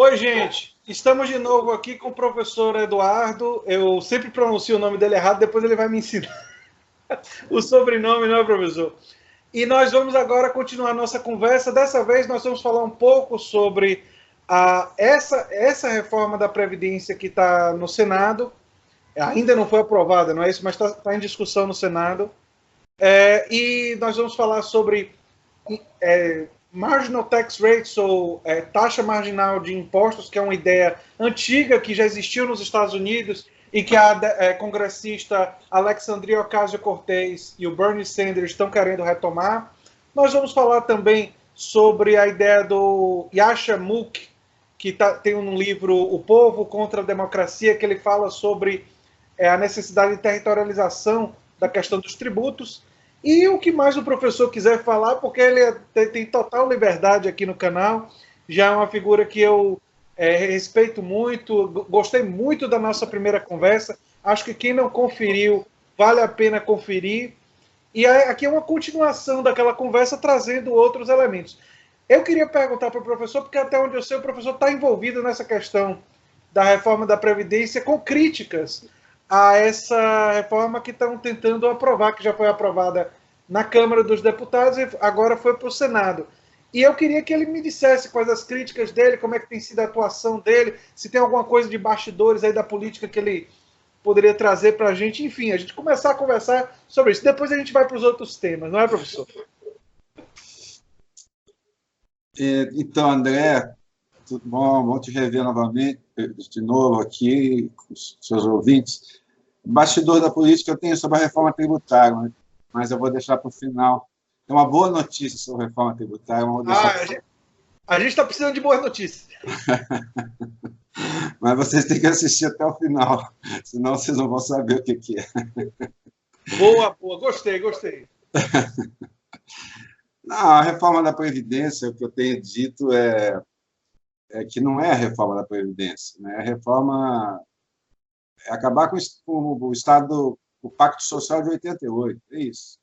Oi, gente. Estamos de novo aqui com o professor Eduardo. Eu sempre pronuncio o nome dele errado, depois ele vai me ensinar o sobrenome, não é, professor? E nós vamos agora continuar nossa conversa. Dessa vez nós vamos falar um pouco sobre essa reforma da Previdência que está no Senado. Ainda não foi aprovada, não é isso? Mas está em discussão no Senado. E nós vamos falar sobre marginal tax rates, ou taxa marginal de impostos, que é uma ideia antiga que já existiu nos Estados Unidos e que a congressista Alexandria Ocasio-Cortez e o Bernie Sanders estão querendo retomar. Nós vamos falar também sobre a ideia do Yasha Mounk, que tem um livro O Povo contra a Democracia, que ele fala sobre a necessidade de territorialização da questão dos tributos. E o que mais o professor quiser falar, porque ele tem total liberdade aqui no canal, já é uma figura que eu respeito muito, gostei muito da nossa primeira conversa, acho que quem não conferiu, vale a pena conferir. E aqui é uma continuação daquela conversa, trazendo outros elementos. Eu queria perguntar para o professor, porque até onde eu sei, o professor está envolvido nessa questão da reforma da Previdência, com críticas a essa reforma que estão tentando aprovar, que já foi aprovada na Câmara dos Deputados e agora foi para o Senado. E eu queria que ele me dissesse quais as críticas dele, como é que tem sido a atuação dele, se tem alguma coisa de bastidores aí da política que ele poderia trazer para a gente. Enfim, a gente começar a conversar sobre isso. Depois a gente vai para os outros temas, não é, professor? Então, André, tudo bom? Bom te rever novamente, de novo aqui, com os seus ouvintes. O bastidor da política eu tenho sobre a reforma tributária, mas eu vou deixar para o final. Tem uma boa notícia sobre a reforma tributária. A gente está precisando de boas notícias. Mas vocês têm que assistir até o final, senão vocês não vão saber o que é. Boa, boa, gostei. Não, a reforma da Previdência, o que eu tenho dito é que não é a reforma da Previdência, né? A reforma é acabar com o Estado, o Pacto Social de 88, é isso.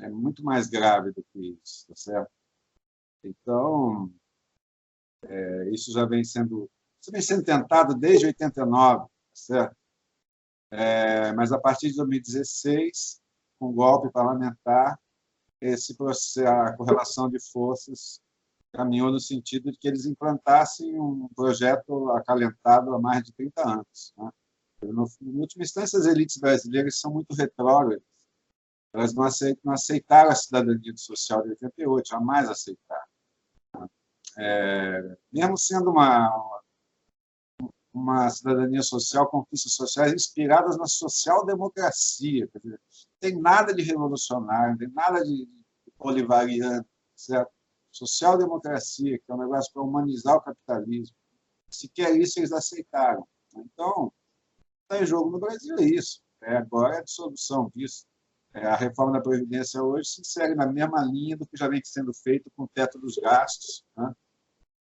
É muito mais grave do que isso, tá certo? Então, isso já vem sendo tentado desde 89, tá certo? Mas a partir de 2016, com o golpe parlamentar, esse processo, a correlação de forças caminhou no sentido de que eles implantassem um projeto acalentado há mais de 30 anos. Né? Em última instância, as elites brasileiras são muito retrógradas. Elas não aceitaram a cidadania social de 88, jamais aceitaram. Mesmo sendo uma cidadania social, conquistas sociais inspiradas na social-democracia. Quer dizer, não tem nada de revolucionário, não tem nada de bolivariano, certo? Social-democracia, que é um negócio para humanizar o capitalismo. Sequer isso eles aceitaram. Então, está em jogo no Brasil é isso. Agora é a dissolução disso. A reforma da Previdência hoje se insere na mesma linha do que já vem sendo feito com o teto dos gastos. Né?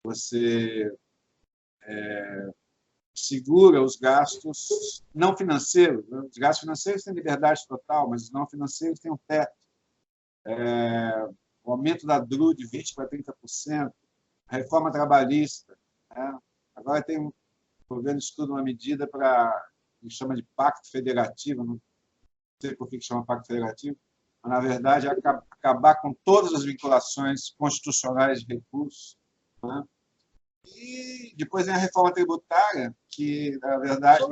Você segura os gastos não financeiros. Né? Os gastos financeiros têm liberdade total, mas os não financeiros têm um teto. O aumento da DRU de 20% para 30%, a reforma trabalhista. Né? Agora o governo estuda uma medida que chama de pacto federativo, não sei por que chama pacto federativo, mas, na verdade, é acabar com todas as vinculações constitucionais de recursos. Né? E depois vem a reforma tributária, que, na verdade...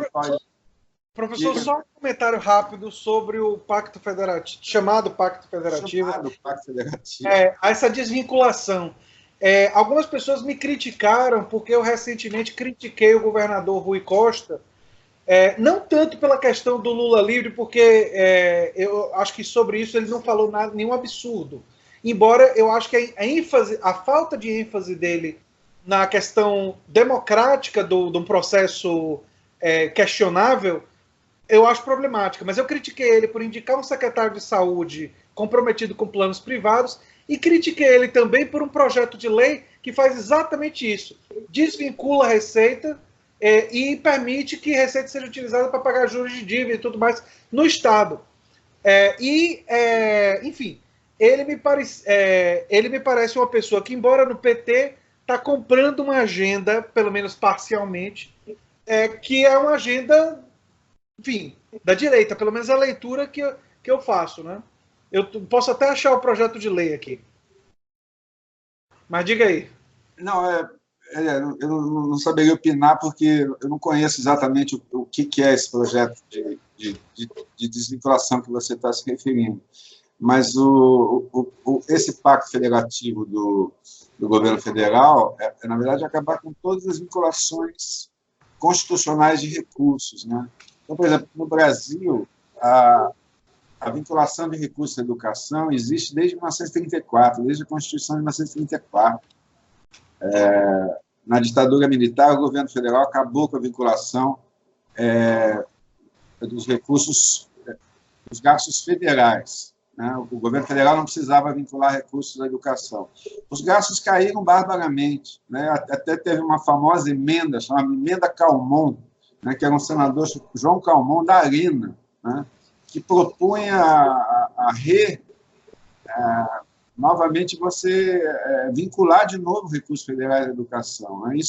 Professor, só um comentário rápido sobre o Pacto Federativo, chamado Pacto Federativo. Essa desvinculação. Algumas pessoas me criticaram porque eu recentemente critiquei o governador Rui Costa, não tanto pela questão do Lula livre, porque eu acho que sobre isso ele não falou nada, nenhum absurdo. Embora eu acho que a falta de ênfase dele na questão democrática de um processo questionável, eu acho problemática, mas eu critiquei ele por indicar um secretário de saúde comprometido com planos privados e critiquei ele também por um projeto de lei que faz exatamente isso. Desvincula a Receita e permite que a Receita seja utilizada para pagar juros de dívida e tudo mais no Estado. Enfim, ele me parece uma pessoa que, embora no PT está comprando uma agenda, pelo menos parcialmente, que é uma agenda, enfim, da direita, pelo menos a leitura que eu faço, né? Eu posso até achar o projeto de lei aqui. Mas diga aí. Não, eu não saberia opinar porque eu não conheço exatamente o que é esse projeto de desvinculação que você está se referindo. Mas esse pacto federativo do governo federal na verdade, acabar com todas as vinculações constitucionais de recursos, né? Então, por exemplo, no Brasil, a vinculação de recursos à educação existe desde 1934, desde a Constituição de 1934. Na ditadura militar, o governo federal acabou com a vinculação dos recursos, dos gastos federais, né? O governo federal não precisava vincular recursos à educação. Os gastos caíram barbaramente, né? Até teve uma famosa emenda, chamada Emenda Calmon, né? Que era um senador, João Calmon, da Arena, né? Que propunha novamente você vincular de novo recursos federais à educação, né?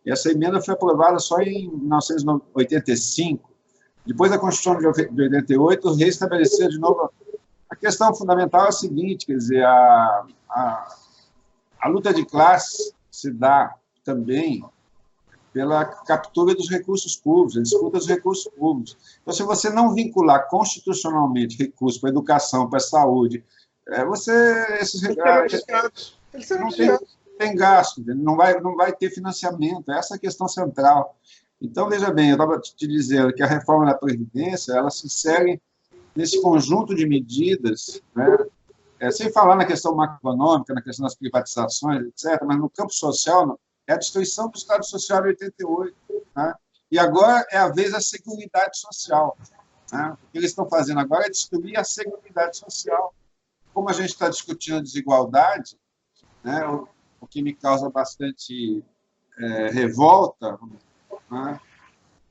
Essa emenda foi aprovada só em 1985. Depois da Constituição de 88, o rei estabeleceu de novo. A questão fundamental é a seguinte, quer dizer, a luta de classe se dá também pela captura dos recursos públicos, a disputa dos recursos públicos. Então, se você não vincular constitucionalmente recursos para a educação, para a saúde, esses recursos não tem gasto, não vai ter financiamento. Essa é a questão central. Então, veja bem, eu estava te dizendo que a reforma da Previdência ela se insere nesse conjunto de medidas, né? Sem falar na questão macroeconômica, na questão das privatizações, etc., mas no campo social, é a destruição do Estado Social de 88. Né? E agora é a vez da Seguridade Social. Né? O que eles estão fazendo agora é destruir a Seguridade Social. Como a gente está discutindo a desigualdade, né? O que me causa bastante revolta, né?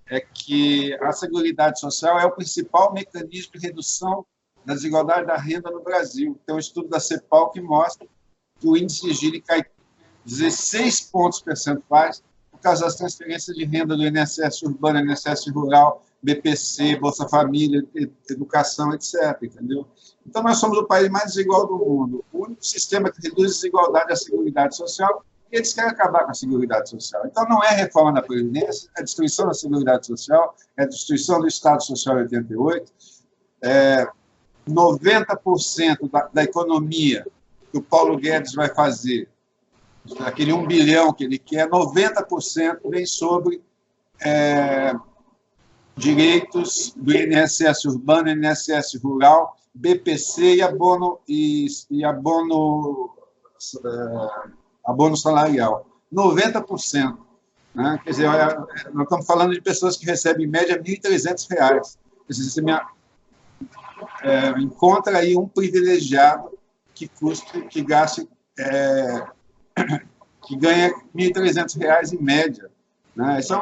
É que a Seguridade Social é o principal mecanismo de redução da desigualdade da renda no Brasil. Tem um estudo da CEPAL que mostra que o índice de Gini cai 16 pontos percentuais por causa das transferências de renda do INSS urbano, INSS rural, BPC, Bolsa Família, educação, etc. Entendeu? Então, nós somos o país mais desigual do mundo. O único sistema que reduz a desigualdade é a Seguridade Social, e eles querem acabar com a Seguridade Social. Então, não é reforma da Previdência, é destruição da Seguridade Social, é destruição do Estado Social em 88. 90% da economia que o Paulo Guedes vai fazer, aquele 1 bilhão que ele quer, 90% vem sobre direitos do INSS urbano, INSS rural, BPC e abono salarial. 90%. Né? Quer dizer, nós estamos falando de pessoas que recebem, em média, R$ 1.300. Quer dizer, você encontra aí um privilegiado que gaste, que ganha R$ 1.300 em média. Né? Isso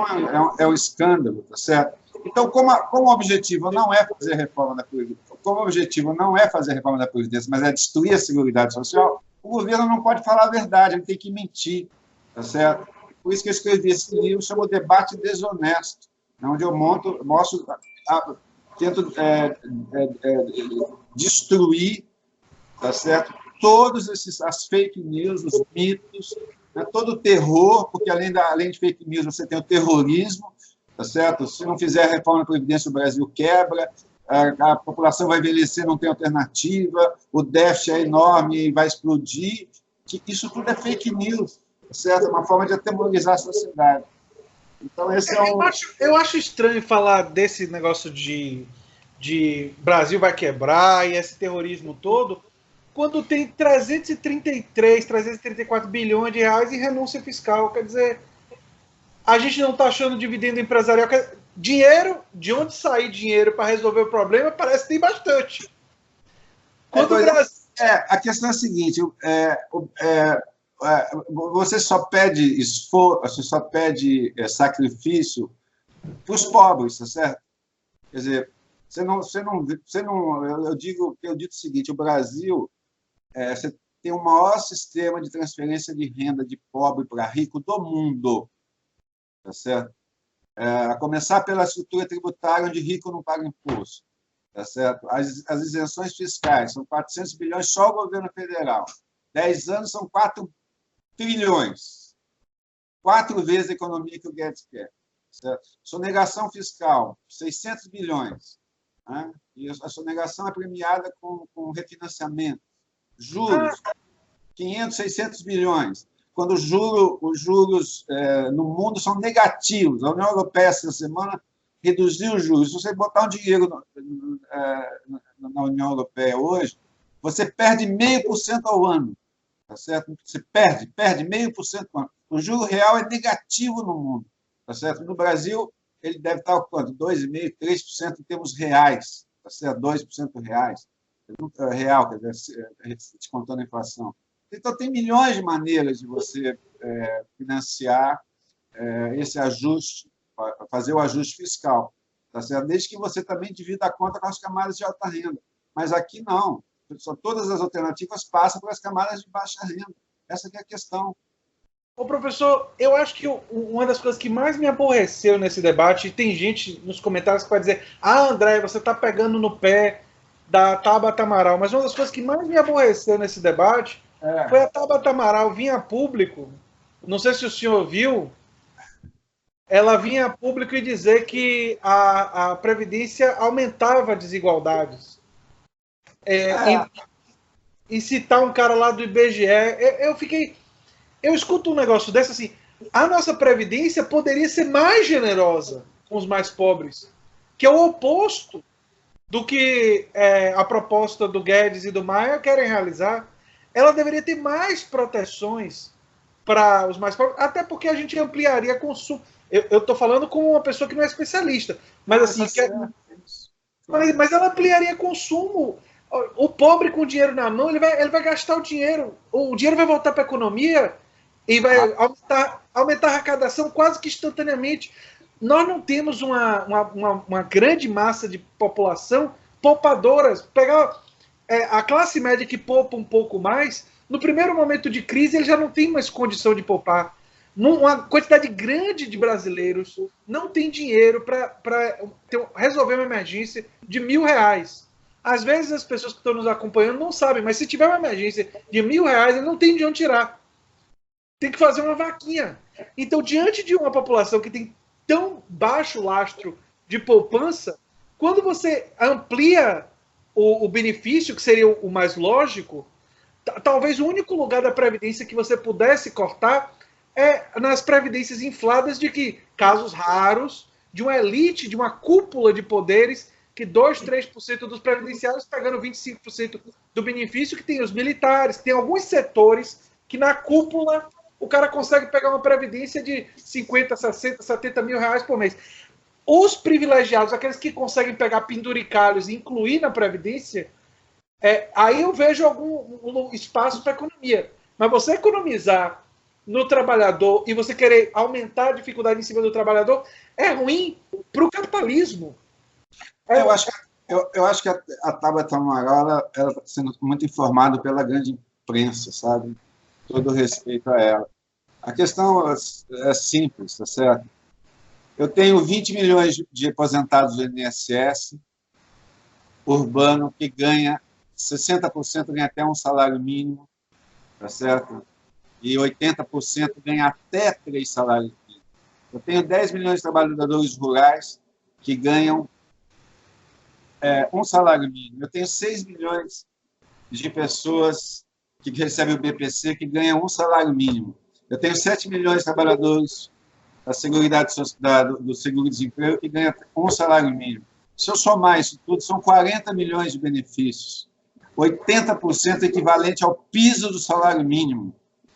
é um escândalo, tá certo? Então, como o objetivo não é fazer reforma da Previdência, mas é destruir a Seguridade Social, o governo não pode falar a verdade, ele tem que mentir, tá certo? Por isso que eu escrevi esse livro, chama Debate Desonesto, onde eu tento destruir, tá certo? Todos as fake news, os mitos, né? Todo o terror, porque além de fake news você tem o terrorismo, tá certo? Se não fizer a reforma da Previdência, o Brasil quebra, a população vai envelhecer, não tem alternativa, o déficit é enorme e vai explodir. Isso tudo é fake news, tá certo? É uma forma de atemorizar a sociedade. Então, esse é eu acho estranho falar desse negócio de Brasil vai quebrar e esse terrorismo todo, quando tem 334 bilhões de reais em renúncia fiscal. Quer dizer, a gente não está achando dividendo empresarial. Dinheiro, de onde sair dinheiro para resolver o problema, parece que tem bastante. A questão é a seguinte, você só pede esforço, você só pede sacrifício para os pobres, tá certo? Quer dizer, eu digo o seguinte, o Brasil, tem o maior sistema de transferência de renda de pobre para rico do mundo, tá certo? A começar pela estrutura tributária, onde rico não paga imposto, tá certo? As isenções fiscais, são 400 bilhões só o governo federal. 10 anos são 4 trilhões. 4 vezes a economia que o Guedes quer. Certo? Sonegação fiscal, 600 bilhões. Né? E a sonegação é premiada com refinanciamento. Juros, 500, 600 bilhões. Quando os juros no mundo são negativos. A União Europeia, essa semana, reduziu os juros. Se você botar um dinheiro na União Europeia hoje, você perde 0,5% ao ano. Tá certo? Você perde 0,5% ao ano. O juro real é negativo no mundo. Tá certo? No Brasil, ele deve estar quanto? 2,5%, 3% em termos reais. Tá certo? 2% reais. Real, quer dizer, descontando a inflação. Então, tem milhões de maneiras de você financiar esse ajuste, fazer o ajuste fiscal, tá certo? Desde que você também divida a conta com as camadas de alta renda. Mas aqui não. Todas as alternativas passam pelas camadas de baixa renda. Essa que é a questão. Ô, professor, eu acho que uma das coisas que mais me aborreceu nesse debate, e tem gente nos comentários que vai dizer: André, você está pegando no pé da Tabata Amaral, mas uma das coisas que mais me aborreceu nesse debate foi a Tabata Amaral vir a público, não sei se o senhor viu, ela vinha a público e dizer que a Previdência aumentava desigualdades. E citar um cara lá do IBGE, eu escuto um negócio desse assim, a nossa Previdência poderia ser mais generosa com os mais pobres, que é o oposto do que a proposta do Guedes e do Maia querem realizar. Ela deveria ter mais proteções para os mais pobres, até porque a gente ampliaria consumo. Eu estou falando com uma pessoa que não é especialista, mas assim, mas ela ampliaria consumo. O pobre com o dinheiro na mão, ele vai gastar o dinheiro vai voltar para a economia e vai aumentar a arrecadação quase que instantaneamente. Nós não temos uma grande massa de população poupadoras. Pegar a classe média que poupa um pouco mais, no primeiro momento de crise ele já não tem mais condição de poupar. Uma quantidade grande de brasileiros não tem dinheiro para resolver uma emergência de R$1.000. Às vezes as pessoas que estão nos acompanhando não sabem, mas se tiver uma emergência de R$1.000, ele não tem de onde tirar. Tem que fazer uma vaquinha. Então, diante de uma população que tem tão baixo lastro de poupança, quando você amplia o benefício, que seria o mais lógico, talvez o único lugar da Previdência que você pudesse cortar é nas previdências infladas de que casos raros, de uma elite, de uma cúpula de poderes, que 2%, 3% dos previdenciários pegando 25% do benefício, que tem os militares, tem alguns setores que na cúpula o cara consegue pegar uma previdência de 50, 60, 70 mil reais por mês. Os privilegiados, aqueles que conseguem pegar penduricalhos e incluir na previdência, aí eu vejo algum espaço para economia. Mas você economizar no trabalhador e você querer aumentar a dificuldade em cima do trabalhador é ruim para o capitalismo. Eu acho que a Tabata Amaral ela está sendo muito informada pela grande imprensa, sabe? Todo respeito a ela. A questão é simples, tá certo? Eu tenho 20 milhões de aposentados do INSS urbano que ganha 60% ganha até um salário mínimo, tá certo? E 80% ganha até 3 salários mínimos. Eu tenho 10 milhões de trabalhadores rurais que ganham um salário mínimo. Eu tenho 6 milhões de pessoas que recebem o BPC que ganham um salário mínimo. Eu tenho 7 milhões de trabalhadores do seguro-desemprego que ganham um salário mínimo. Se eu somar isso tudo, são 40 milhões de benefícios. 80% equivalente ao piso do salário mínimo.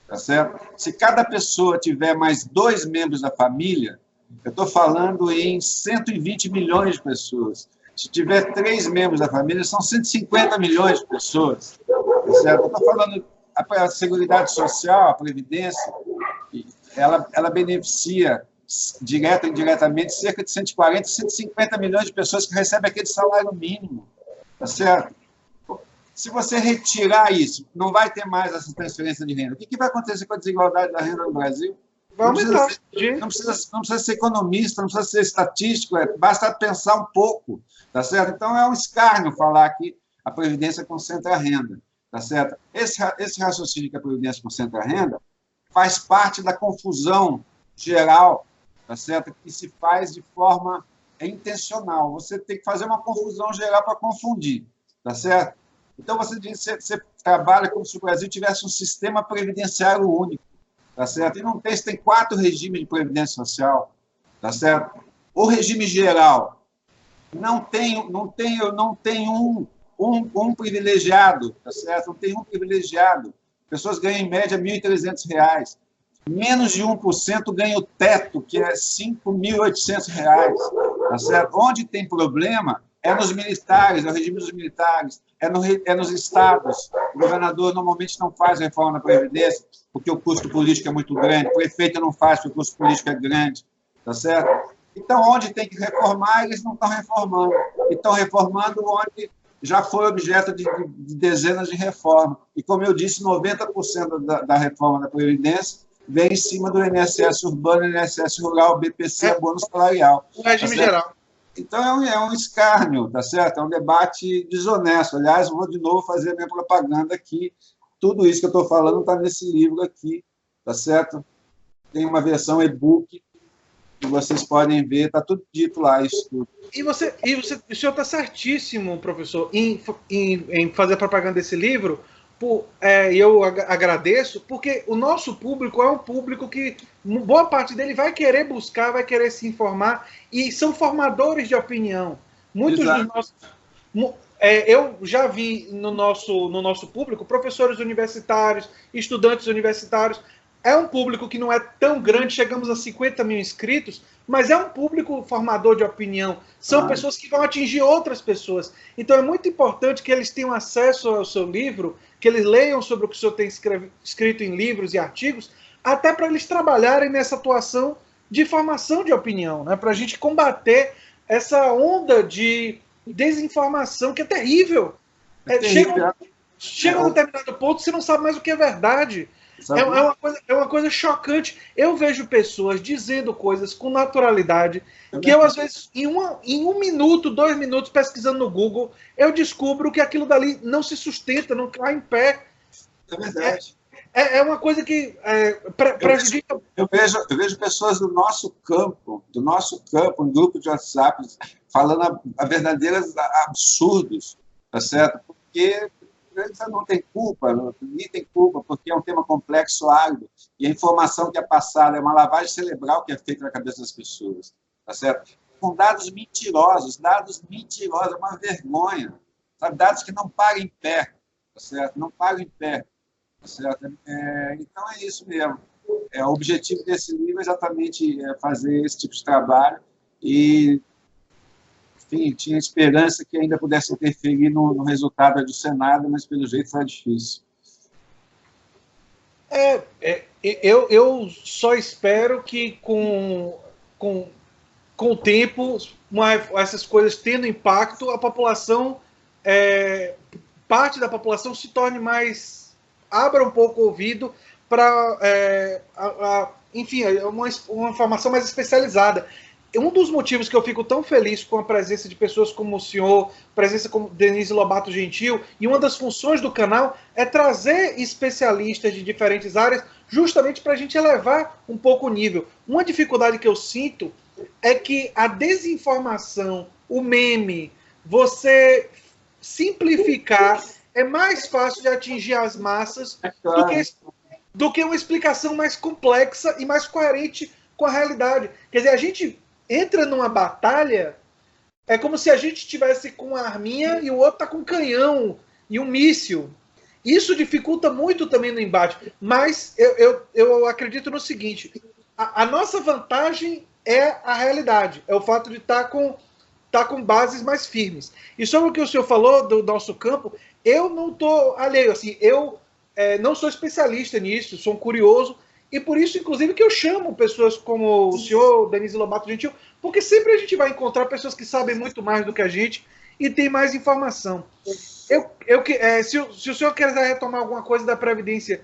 Tá certo? Se cada pessoa tiver mais 2 membros da família, eu estou falando em 120 milhões de pessoas. Se tiver 3 membros da família, são 150 milhões de pessoas. Tá certo? Eu estou falando a Seguridade Social, a Previdência, ela beneficia, direta ou indiretamente, cerca de 140, 150 milhões de pessoas que recebem aquele salário mínimo. Tá certo? Se você retirar isso, não vai ter mais essa transferência de renda. O que vai acontecer com a desigualdade da renda no Brasil? Vai aumentar. Não precisa ser economista, não precisa ser estatístico, basta pensar um pouco, tá certo? Então, é um escárnio falar que a Previdência concentra a renda, tá certo? Esse raciocínio que a Previdência concentra a renda faz parte da confusão geral, tá certo? Que se faz de forma intencional. Você tem que fazer uma confusão geral para confundir, tá certo? Então, você trabalha como se o Brasil tivesse um sistema previdenciário único, tá certo? E não tem, você tem 4 regimes de previdência social, tá certo? O regime geral não tem um privilegiado, tá certo? Não tem um privilegiado. Pessoas ganham, em média, R$ 1.300. Menos de 1% ganha o teto, que é R$ 5.800, tá certo? Onde tem problema é nos militares, é o regime dos militares, é nos estados. O governador normalmente não faz reforma da Previdência, porque o custo político é muito grande, o prefeito não faz, porque o custo político é grande, tá certo? Então, onde tem que reformar, eles não estão reformando. Estão reformando onde já foi objeto de dezenas de reformas. E, como eu disse, 90% da reforma da Previdência vem em cima do INSS urbano, INSS rural, BPC, bônus salarial. O regime geral. Então, é um escárnio, tá certo? É um debate desonesto. Aliás, vou de novo fazer a minha propaganda aqui. Tudo isso que eu estou falando está nesse livro aqui, tá certo? Tem uma versão e-book que vocês podem ver, está tudo dito lá, isso tudo. O senhor está certíssimo, professor, em fazer propaganda desse livro. Eu agradeço, porque o nosso público é um público que boa parte dele vai querer buscar, vai querer se informar, e são formadores de opinião. Muitos dos nossos... eu já vi no nosso público professores universitários, estudantes universitários. É um público que não é tão grande, chegamos a 50 mil inscritos, mas é um público formador de opinião. São pessoas que vão atingir outras pessoas. Então é muito importante que eles tenham acesso ao seu livro, que eles leiam sobre o que o senhor tem escrito em livros e artigos, até para eles trabalharem nessa atuação de formação de opinião, né? Para a gente combater essa onda de desinformação que é terrível. Chega a um determinado ponto, você não sabe mais o que é verdade. É uma coisa chocante. Eu vejo pessoas dizendo coisas com naturalidade que eu, às vezes, em 1 minuto, 2 minutos, pesquisando no Google, eu descubro que aquilo dali não se sustenta, não cai em pé. É verdade. É uma coisa que prejudica. Eu vejo pessoas do nosso campo, um grupo de WhatsApp, falando a verdadeiros absurdos, tá certo? Porque eles não têm culpa, ninguém tem culpa, porque é um tema complexo, árido, e a informação que é passada é uma lavagem cerebral que é feita na cabeça das pessoas, tá certo? Com dados mentirosos, é uma vergonha, sabe? Dados que não param em pé, tá certo? Não param em pé, tá certo? Então é isso mesmo. O objetivo desse livro é exatamente fazer esse tipo de trabalho e, enfim, tinha esperança que ainda pudesse interferir no resultado do Senado, mas pelo jeito foi difícil. Eu só espero que com o tempo, essas coisas tendo impacto, a população, parte da população se torne mais, abra um pouco o ouvido para, enfim, uma informação mais especializada. Um dos motivos que eu fico tão feliz com a presença de pessoas como o senhor, presença como Denise Lobato Gentil, e uma das funções do canal é trazer especialistas de diferentes áreas, justamente para a gente elevar um pouco o nível. Uma dificuldade que eu sinto é que a desinformação, o meme, você simplificar, é mais fácil de atingir as massas do que uma explicação mais complexa e mais coerente com a realidade. Quer dizer, a gente entra numa batalha, é como se a gente estivesse com uma arminha e o outro está com um canhão e um míssil. Isso dificulta muito também no embate. Mas eu acredito no seguinte, a nossa vantagem é a realidade, é o fato de estar com bases mais firmes. E sobre o que o senhor falou do nosso campo, eu não estou alheio. Assim, eu não sou especialista nisso, sou um curioso, e por isso, inclusive, que eu chamo pessoas como o senhor, Denise Lobato Gentil, porque sempre a gente vai encontrar pessoas que sabem muito mais do que a gente e tem mais informação. Se o senhor quiser retomar alguma coisa da Previdência,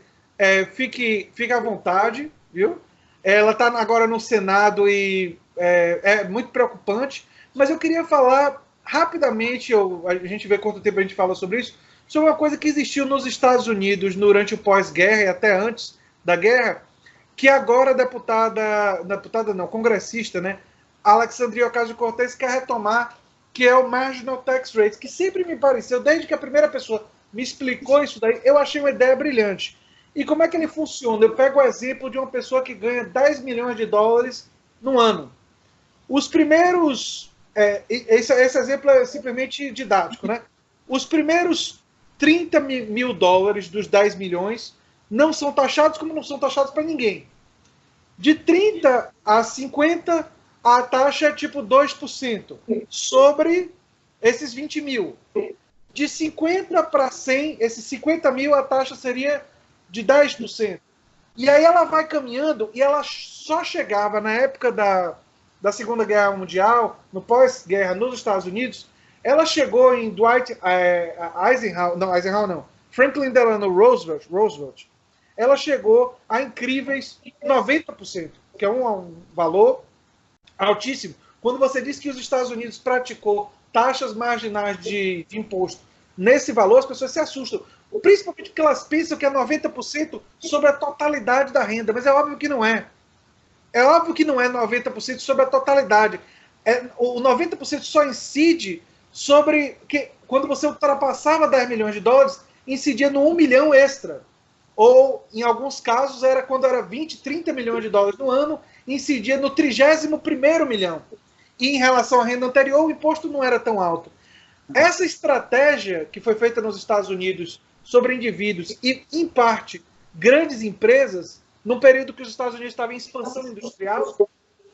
fique à vontade, viu? Ela está agora no Senado e é muito preocupante, mas eu queria falar rapidamente, a gente vê quanto tempo a gente fala sobre isso, sobre uma coisa que existiu nos Estados Unidos durante o pós-guerra e até antes da guerra, que agora a congressista, né, Alexandria Ocasio-Cortez quer retomar, que é o Marginal Tax Rate, que sempre me pareceu, desde que a primeira pessoa me explicou isso daí, eu achei uma ideia brilhante. E como é que ele funciona? Eu pego o exemplo de uma pessoa que ganha 10 milhões de dólares no ano. Os primeiros... esse exemplo é simplesmente didático, né? Os primeiros 30 mil dólares dos 10 milhões não são taxados, como não são taxados para ninguém. De 30 a 50, a taxa é tipo 2% sobre esses 20 mil. De 50 para 100, esses 50 mil, a taxa seria de 10%. E aí ela vai caminhando, e ela só chegava na época da Segunda Guerra Mundial, no pós-guerra nos Estados Unidos, ela chegou em Franklin Delano Roosevelt, ela chegou a incríveis 90%, que é um valor altíssimo. Quando você diz que os Estados Unidos praticou taxas marginais de imposto nesse valor, as pessoas se assustam. Principalmente porque elas pensam que é 90% sobre a totalidade da renda, mas é óbvio que não é. É óbvio que não é 90% sobre a totalidade. O 90% só incide sobre... quando você ultrapassava 10 milhões de dólares, incidia no 1 milhão extra. Ou, em alguns casos, era quando era 20, 30 milhões de dólares no ano, incidia no 31º milhão. E em relação à renda anterior, o imposto não era tão alto. Essa estratégia que foi feita nos Estados Unidos sobre indivíduos e, em parte, grandes empresas, no período que os Estados Unidos estavam em expansão industrial,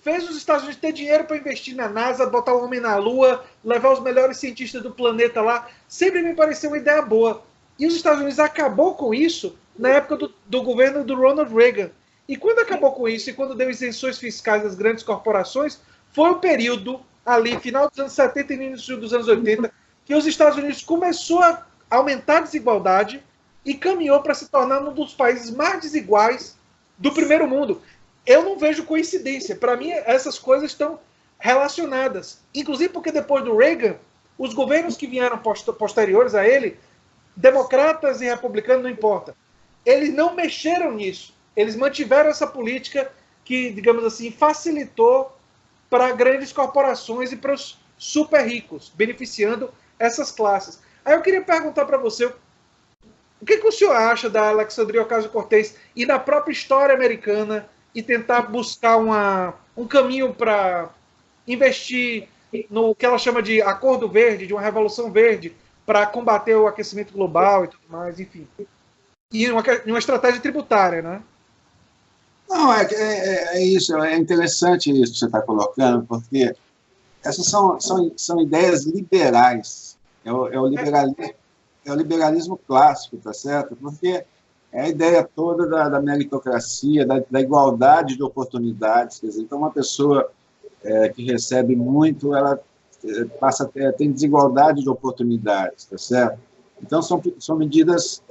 fez os Estados Unidos ter dinheiro para investir na NASA, botar o homem na Lua, levar os melhores cientistas do planeta lá. Sempre me pareceu uma ideia boa. E os Estados Unidos acabou com isso na época do governo do Ronald Reagan. E quando acabou com isso, e quando deu isenções fiscais das grandes corporações, foi o período, ali, final dos anos 70 e início dos anos 80, que os Estados Unidos começou a aumentar a desigualdade e caminhou para se tornar um dos países mais desiguais do primeiro mundo. Eu não vejo coincidência. Para mim, essas coisas estão relacionadas. Inclusive porque depois do Reagan, os governos que vieram posteriores a ele, democratas e republicanos, não importa, eles não mexeram nisso. Eles mantiveram essa política que, digamos assim, facilitou para grandes corporações e para os super ricos, beneficiando essas classes. Aí eu queria perguntar para você, o que o senhor acha da Alexandria Ocasio-Cortez e da própria história americana e tentar buscar um caminho para investir no que ela chama de acordo verde, de uma revolução verde, para combater o aquecimento global e tudo mais, enfim. E uma estratégia tributária, né? Não, é isso, é interessante isso que você está colocando, porque essas são ideias liberais, é o liberalismo clássico, tá certo? Porque é a ideia toda da meritocracia, da igualdade de oportunidades, quer dizer, então uma pessoa que recebe muito, ela tem desigualdade de oportunidades, tá certo? Então são medidas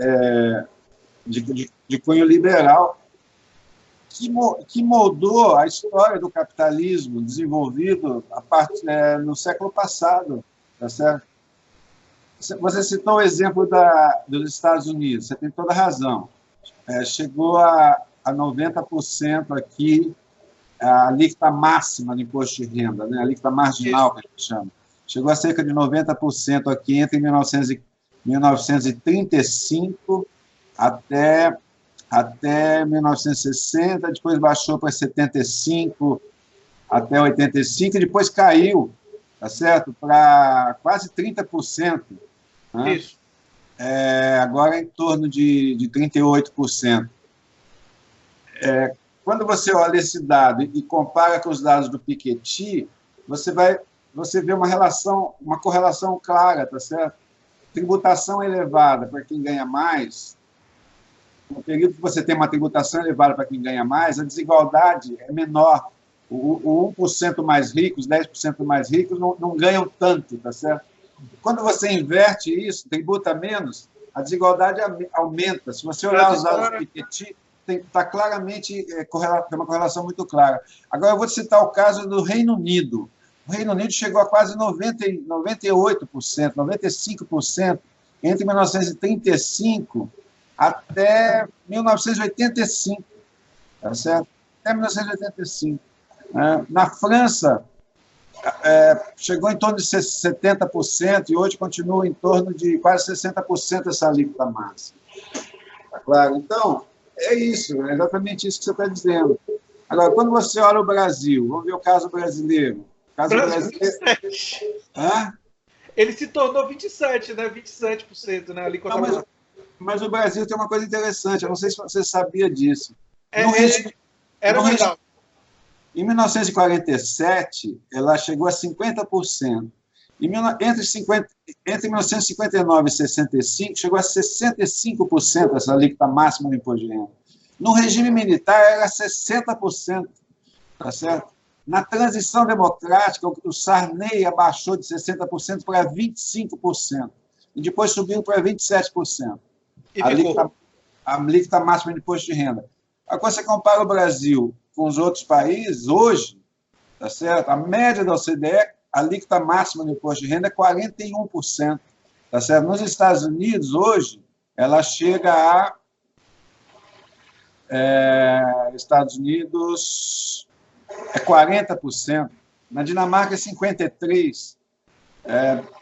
de cunho liberal que moldou a história do capitalismo desenvolvido no século passado, tá certo? Você citou o exemplo dos Estados Unidos, você tem toda a razão. Chegou a 90% aqui, a alíquota máxima do imposto de renda, né? A alíquota marginal, que a gente chama. Chegou a cerca de 90% aqui entre 1935 até 1960, depois baixou para 75 até 85, e depois caiu, tá certo? Para quase 30%. Né? Isso. Agora em torno de 38%. Quando você olha esse dado e compara com os dados do Piketty, você vê uma correlação clara, tá certo? Tributação elevada para quem ganha mais. No período que você tem uma tributação elevada para quem ganha mais, a desigualdade é menor. O 1% mais ricos, 10% mais ricos não ganham tanto, tá certo? quando você inverte isso, tributa menos, a desigualdade aumenta. Se você olhar os dados do Piketty, está claramente, tem uma correlação muito clara. Agora, eu vou citar o caso do Reino Unido. O Reino Unido chegou a quase 98%, 95%, entre 1935 até 1985, tá certo? Até 1985. Na França, chegou em torno de 70% e hoje continua em torno de quase 60% essa alíquota máxima. Tá claro? Então, é isso, é exatamente isso que você está dizendo. Agora, quando você olha o Brasil, vamos ver o caso brasileiro. O caso brasileiro... Ele se tornou 27%, né? 27%, né? Não, mas o Brasil tem uma coisa interessante, eu não sei se você sabia disso. Era legal. Em 1947, ela chegou a 50%. Entre 1959 e 65, chegou a 65% essa alíquota máxima do imposto de renda. No regime militar, era 60%. Tá certo? Na transição democrática, o Sarney abaixou de 60% para 25%. E depois subiu para 27%. A alíquota máxima de imposto de renda. Agora, você compara o Brasil com os outros países, hoje, tá certo? A média da OCDE, a alíquota máxima do imposto de renda é 41%. Tá certo? Nos Estados Unidos, hoje, ela chega a... Estados Unidos é 40%. Na Dinamarca é 53%.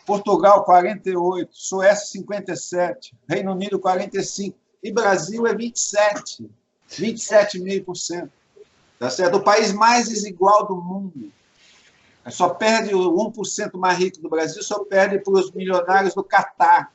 Portugal, 48%. Suécia, 57%. Reino Unido, 45%. E Brasil é 27%. 27,5%. Tá certo? O país mais desigual do mundo. Só perde o 1% mais rico do Brasil, só perde para os milionários do Catar.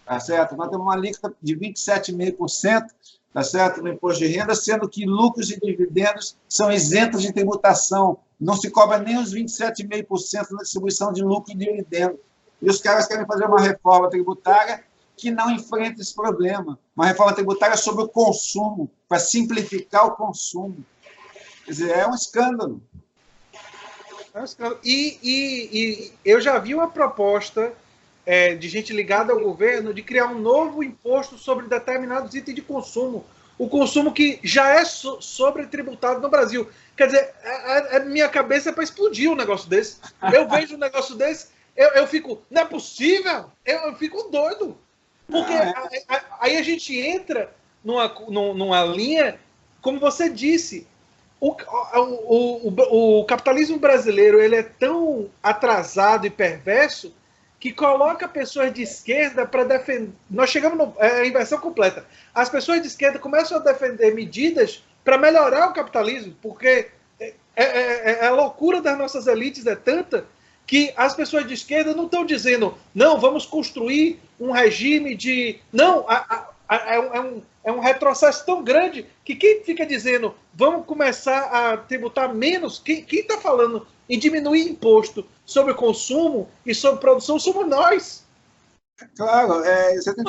Tá certo? Nós temos uma alíquota de 27,5%, tá certo? No imposto de renda, sendo que lucros e dividendos são isentos de tributação. Não se cobra nem os 27,5% na distribuição de lucro e dividendo. E os caras querem fazer uma reforma tributária que não enfrenta esse problema. Uma reforma tributária sobre o consumo, para simplificar o consumo. Quer dizer, é um escândalo. E eu já vi uma proposta de gente ligada ao governo de criar um novo imposto sobre determinados itens de consumo. O consumo que já é sobretributado no Brasil. Quer dizer, a minha cabeça é para explodir um negócio desse. Eu vejo um negócio desse, eu fico, não é possível? Eu fico doido. Porque aí a gente entra numa linha, como você disse, o capitalismo brasileiro ele é tão atrasado e perverso que coloca pessoas de esquerda para defender... Nós chegamos à inversão completa. As pessoas de esquerda começam a defender medidas para melhorar o capitalismo, porque a loucura das nossas elites é tanta que as pessoas de esquerda não estão dizendo não, vamos construir um regime de... Não, é um retrocesso tão grande que quem fica dizendo vamos começar a tributar menos, quem está falando em diminuir imposto sobre o consumo e sobre produção somos nós. Claro, você tem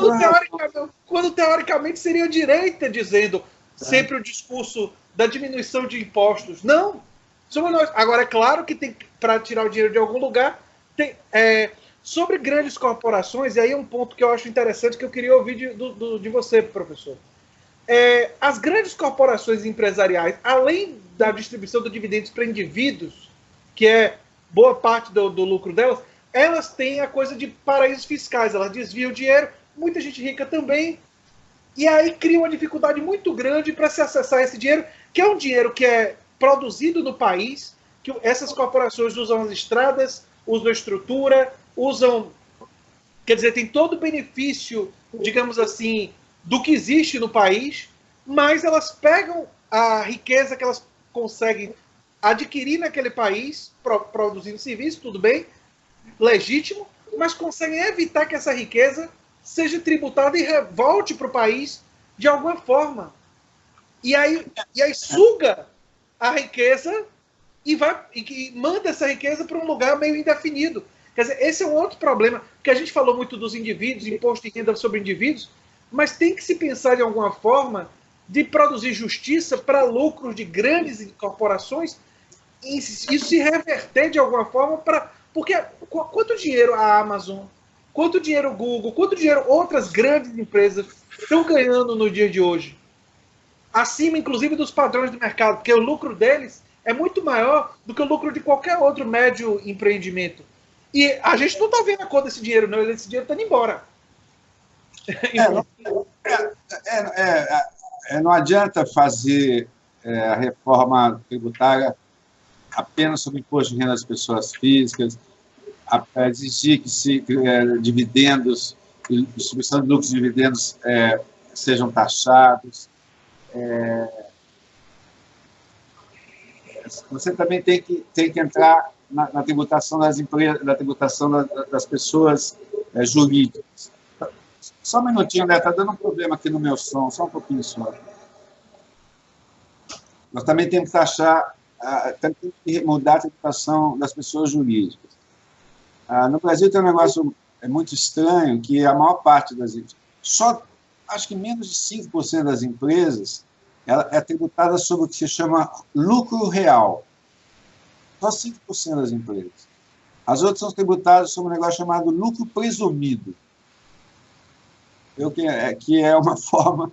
quando teoricamente seria a direita dizendo sempre o discurso da diminuição de impostos. Não, somos nós. Agora, é claro que tem para tirar o dinheiro de algum lugar. Sobre grandes corporações, e aí é um ponto que eu acho interessante que eu queria ouvir de você, professor. As grandes corporações empresariais, além da distribuição de dividendos para indivíduos, que é boa parte do lucro delas, elas têm a coisa de paraísos fiscais, elas desviam o dinheiro, muita gente rica também, e aí cria uma dificuldade muito grande para se acessar esse dinheiro, que é um dinheiro que é produzido no país, que essas corporações usam as estradas, usam a estrutura, usam... Quer dizer, tem todo o benefício, digamos assim, do que existe no país, mas elas pegam a riqueza que elas conseguem adquirir naquele país, produzindo serviço, tudo bem, legítimo, mas conseguem evitar que essa riqueza seja tributada e volte para o país de alguma forma. E aí suga a riqueza e manda essa riqueza para um lugar meio indefinido. Quer dizer, esse é um outro problema, porque a gente falou muito dos indivíduos, imposto de renda sobre indivíduos, mas tem que se pensar de alguma forma de produzir justiça para lucros de grandes corporações e isso se reverter de alguma forma para Porque quanto dinheiro a Amazon, quanto dinheiro o Google, quanto dinheiro outras grandes empresas estão ganhando no dia de hoje? Acima, inclusive, dos padrões do mercado, porque o lucro deles é muito maior do que o lucro de qualquer outro médio empreendimento. E a gente não está vendo a cor desse dinheiro, não. Esse dinheiro está indo embora. Não adianta fazer a reforma tributária apenas sobre o imposto de renda das pessoas físicas, exigir que dividendos, distribuição de lucros e dividendos sejam taxados. Você também tem que entrar na tributação das empresas, na tributação das pessoas jurídicas. Só um minutinho, né? Está dando um problema aqui no meu som, só um pouquinho só. Nós também temos que taxar, temos que mudar a tributação das pessoas jurídicas. No Brasil tem um negócio muito estranho, que a maior parte das empresas, acho que menos de 5% das empresas, ela é tributada sobre o que se chama lucro real. Só 5% das empresas. As outras são tributadas sobre um negócio chamado lucro presumido, que é uma forma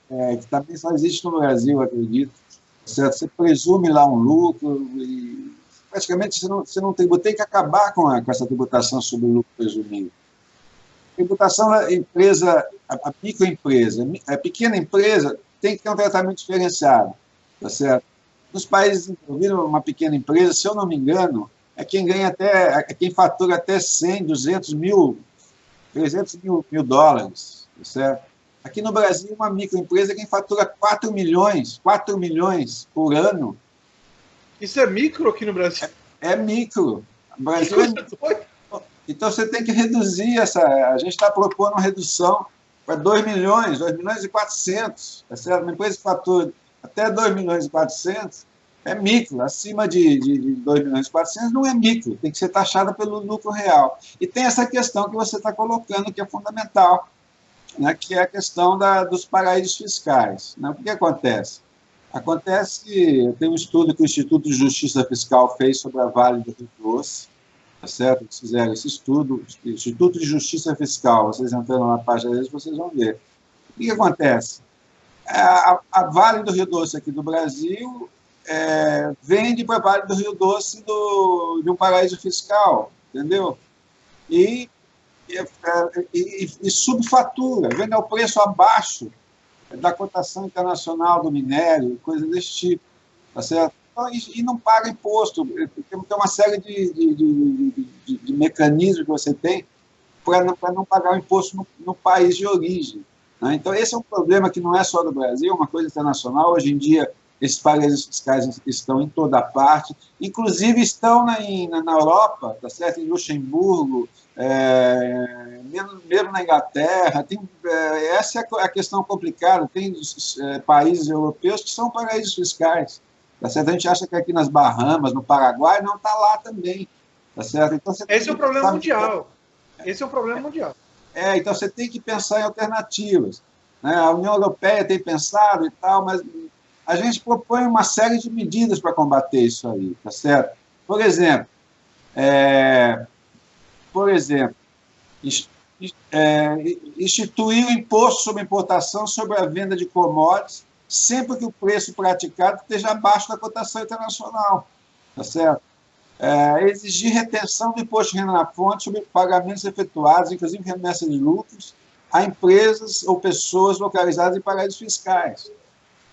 que também só existe no Brasil, acredito. Certo? Você presume lá um lucro e praticamente você não tributa. Tem que acabar com essa tributação sobre o lucro presumido. Tributação da empresa, a microempresa, a pequena empresa tem que ter um tratamento diferenciado. Tá certo? Nos países envolvidos, uma pequena empresa, se eu não me engano, é quem quem fatura até 100, 200 mil, 300 mil dólares, certo? Aqui no Brasil, uma microempresa é quem fatura 4 milhões por ano. Isso é micro aqui no Brasil? É micro. O Brasil é micro. Então, você tem que reduzir a gente está propondo uma redução para 2 milhões e 400, tá certo? Uma empresa que fatura até 2 milhões e 400 é micro. Acima de 2 milhões e 400 não é micro, tem que ser taxada pelo lucro real. E tem essa questão que você está colocando, que é fundamental, né, que é a questão dos paraísos fiscais. Né? O que acontece? Tem um estudo que o Instituto de Justiça Fiscal fez sobre a Vale do Rio Doce, tá certo? Eles fizeram esse estudo, Instituto de Justiça Fiscal, vocês entrando na página deles, vocês vão ver. O que acontece? A Vale do Rio Doce aqui do Brasil vende para a Vale do Rio Doce de um paraíso fiscal, entendeu? E subfatura, vende ao preço abaixo da cotação internacional do minério, coisa desse tipo, tá certo? Então, e não paga imposto. Tem uma série de mecanismos que você tem para não pagar o imposto no país de origem. Né? Então, esse é um problema que não é só do Brasil, é uma coisa internacional. Hoje em dia, esses paraísos fiscais estão em toda parte, inclusive estão na Europa, tá certo? Em Luxemburgo, mesmo na Inglaterra. Essa é a questão complicada. Tem países europeus que são paraísos fiscais. Tá certo? A gente acha que aqui nas Bahamas, no Paraguai, não está lá também. Tá certo? Então, esse é o problema mundial. Esse é o problema mundial. Então você tem que pensar em alternativas. Né? A União Europeia tem pensado e tal, mas a gente propõe uma série de medidas para combater isso aí, tá certo? Por exemplo, instituir o imposto sobre importação sobre a venda de commodities sempre que o preço praticado esteja abaixo da cotação internacional, tá certo? Exigir retenção do imposto de renda na fonte sobre pagamentos efetuados, inclusive remessa de lucros, a empresas ou pessoas localizadas em paraísos fiscais,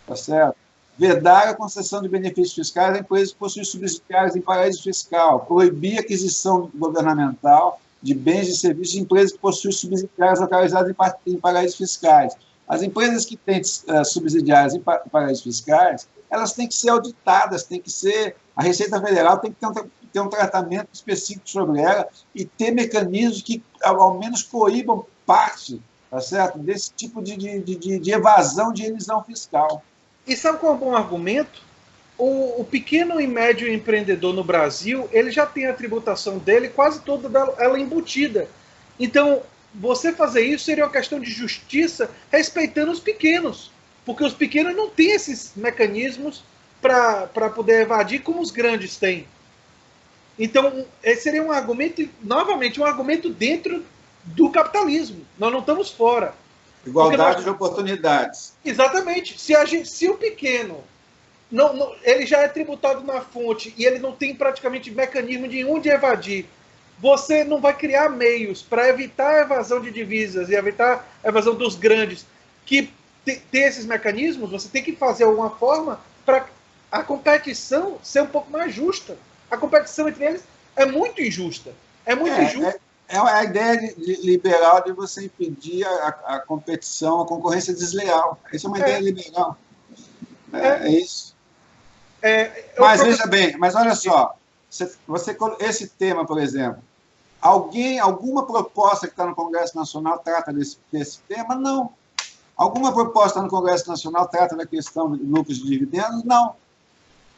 tá certo? Vedar a concessão de benefícios fiscais a empresas que possuem subsidiárias em paraíso fiscal, proibir a aquisição governamental de bens e serviços de empresas que possuem subsidiárias localizadas em paraísos fiscais. As empresas que têm subsidiárias em paraísos fiscais, elas têm que ser auditadas, a Receita Federal tem que ter um tratamento específico sobre ela e ter mecanismos que, ao menos, coíbam parte, tá certo, desse tipo de evasão de elisão fiscal. E sabe qual é um bom argumento? O pequeno e médio empreendedor no Brasil, ele já tem a tributação dele quase toda ela embutida. Então, você fazer isso seria uma questão de justiça respeitando os pequenos, porque os pequenos não têm esses mecanismos para poder evadir como os grandes têm. Então, esse seria um argumento, novamente, um argumento dentro do capitalismo. Nós não estamos fora. Igualdade de oportunidades. Exatamente. Se o pequeno ele já é tributado na fonte e ele não tem praticamente mecanismo nenhum de evadir, você não vai criar meios para evitar a evasão de divisas e evitar a evasão dos grandes que tem esses mecanismos. Você tem que fazer alguma forma para a competição ser um pouco mais justa. A competição entre eles é muito injusta. É muito injusta. É a ideia liberal de você impedir a competição, a concorrência desleal. Isso é uma ideia liberal. É isso. Mas veja bem, mas olha só, esse tema, por exemplo, alguma proposta que está no Congresso Nacional trata desse tema? Não. Alguma proposta no Congresso Nacional trata da questão de lucros e dividendos? Não.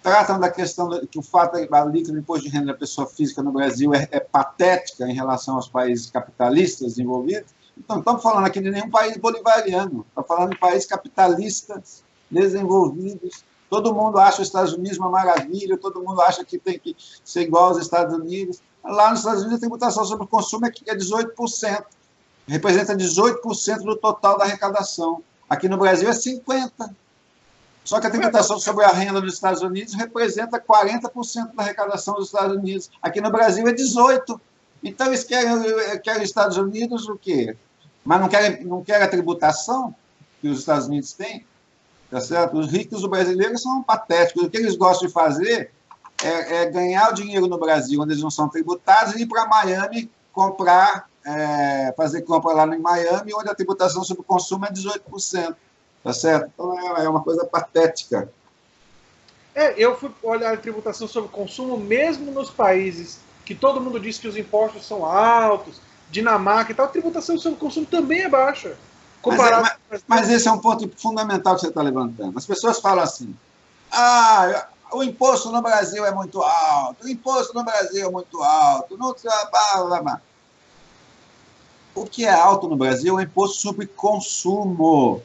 Tratam da questão que o fato da alíquota do imposto de renda da pessoa física no Brasil é patética em relação aos países capitalistas desenvolvidos? Então, não estamos falando aqui de nenhum país bolivariano, estamos falando de países capitalistas desenvolvidos. Todo mundo acha os Estados Unidos uma maravilha, todo mundo acha que tem que ser igual aos Estados Unidos. Lá nos Estados Unidos a tributação sobre o consumo é 18%, representa 18% do total da arrecadação. Aqui no Brasil é 50%. Só que a tributação sobre a renda nos Estados Unidos representa 40% da arrecadação dos Estados Unidos. Aqui no Brasil é 18%. Então, eles querem os Estados Unidos o quê? Mas não querem a tributação que os Estados Unidos têm? Tá certo? Os ricos brasileiros são patéticos. O que eles gostam de fazer é ganhar o dinheiro no Brasil, onde eles não são tributados, e ir para Miami comprar, fazer compra lá em Miami, onde a tributação sobre o consumo é 18%. Tá certo? Então, é uma coisa patética. Eu fui olhar a tributação sobre o consumo, mesmo nos países que todo mundo diz que os impostos são altos, Dinamarca e tal, a tributação sobre o consumo também é baixa. Mas esse é um ponto fundamental que você está levantando. As pessoas falam assim, o imposto no Brasil é muito alto, o imposto no Brasil é muito alto, o que é alto no Brasil é o imposto sobre consumo.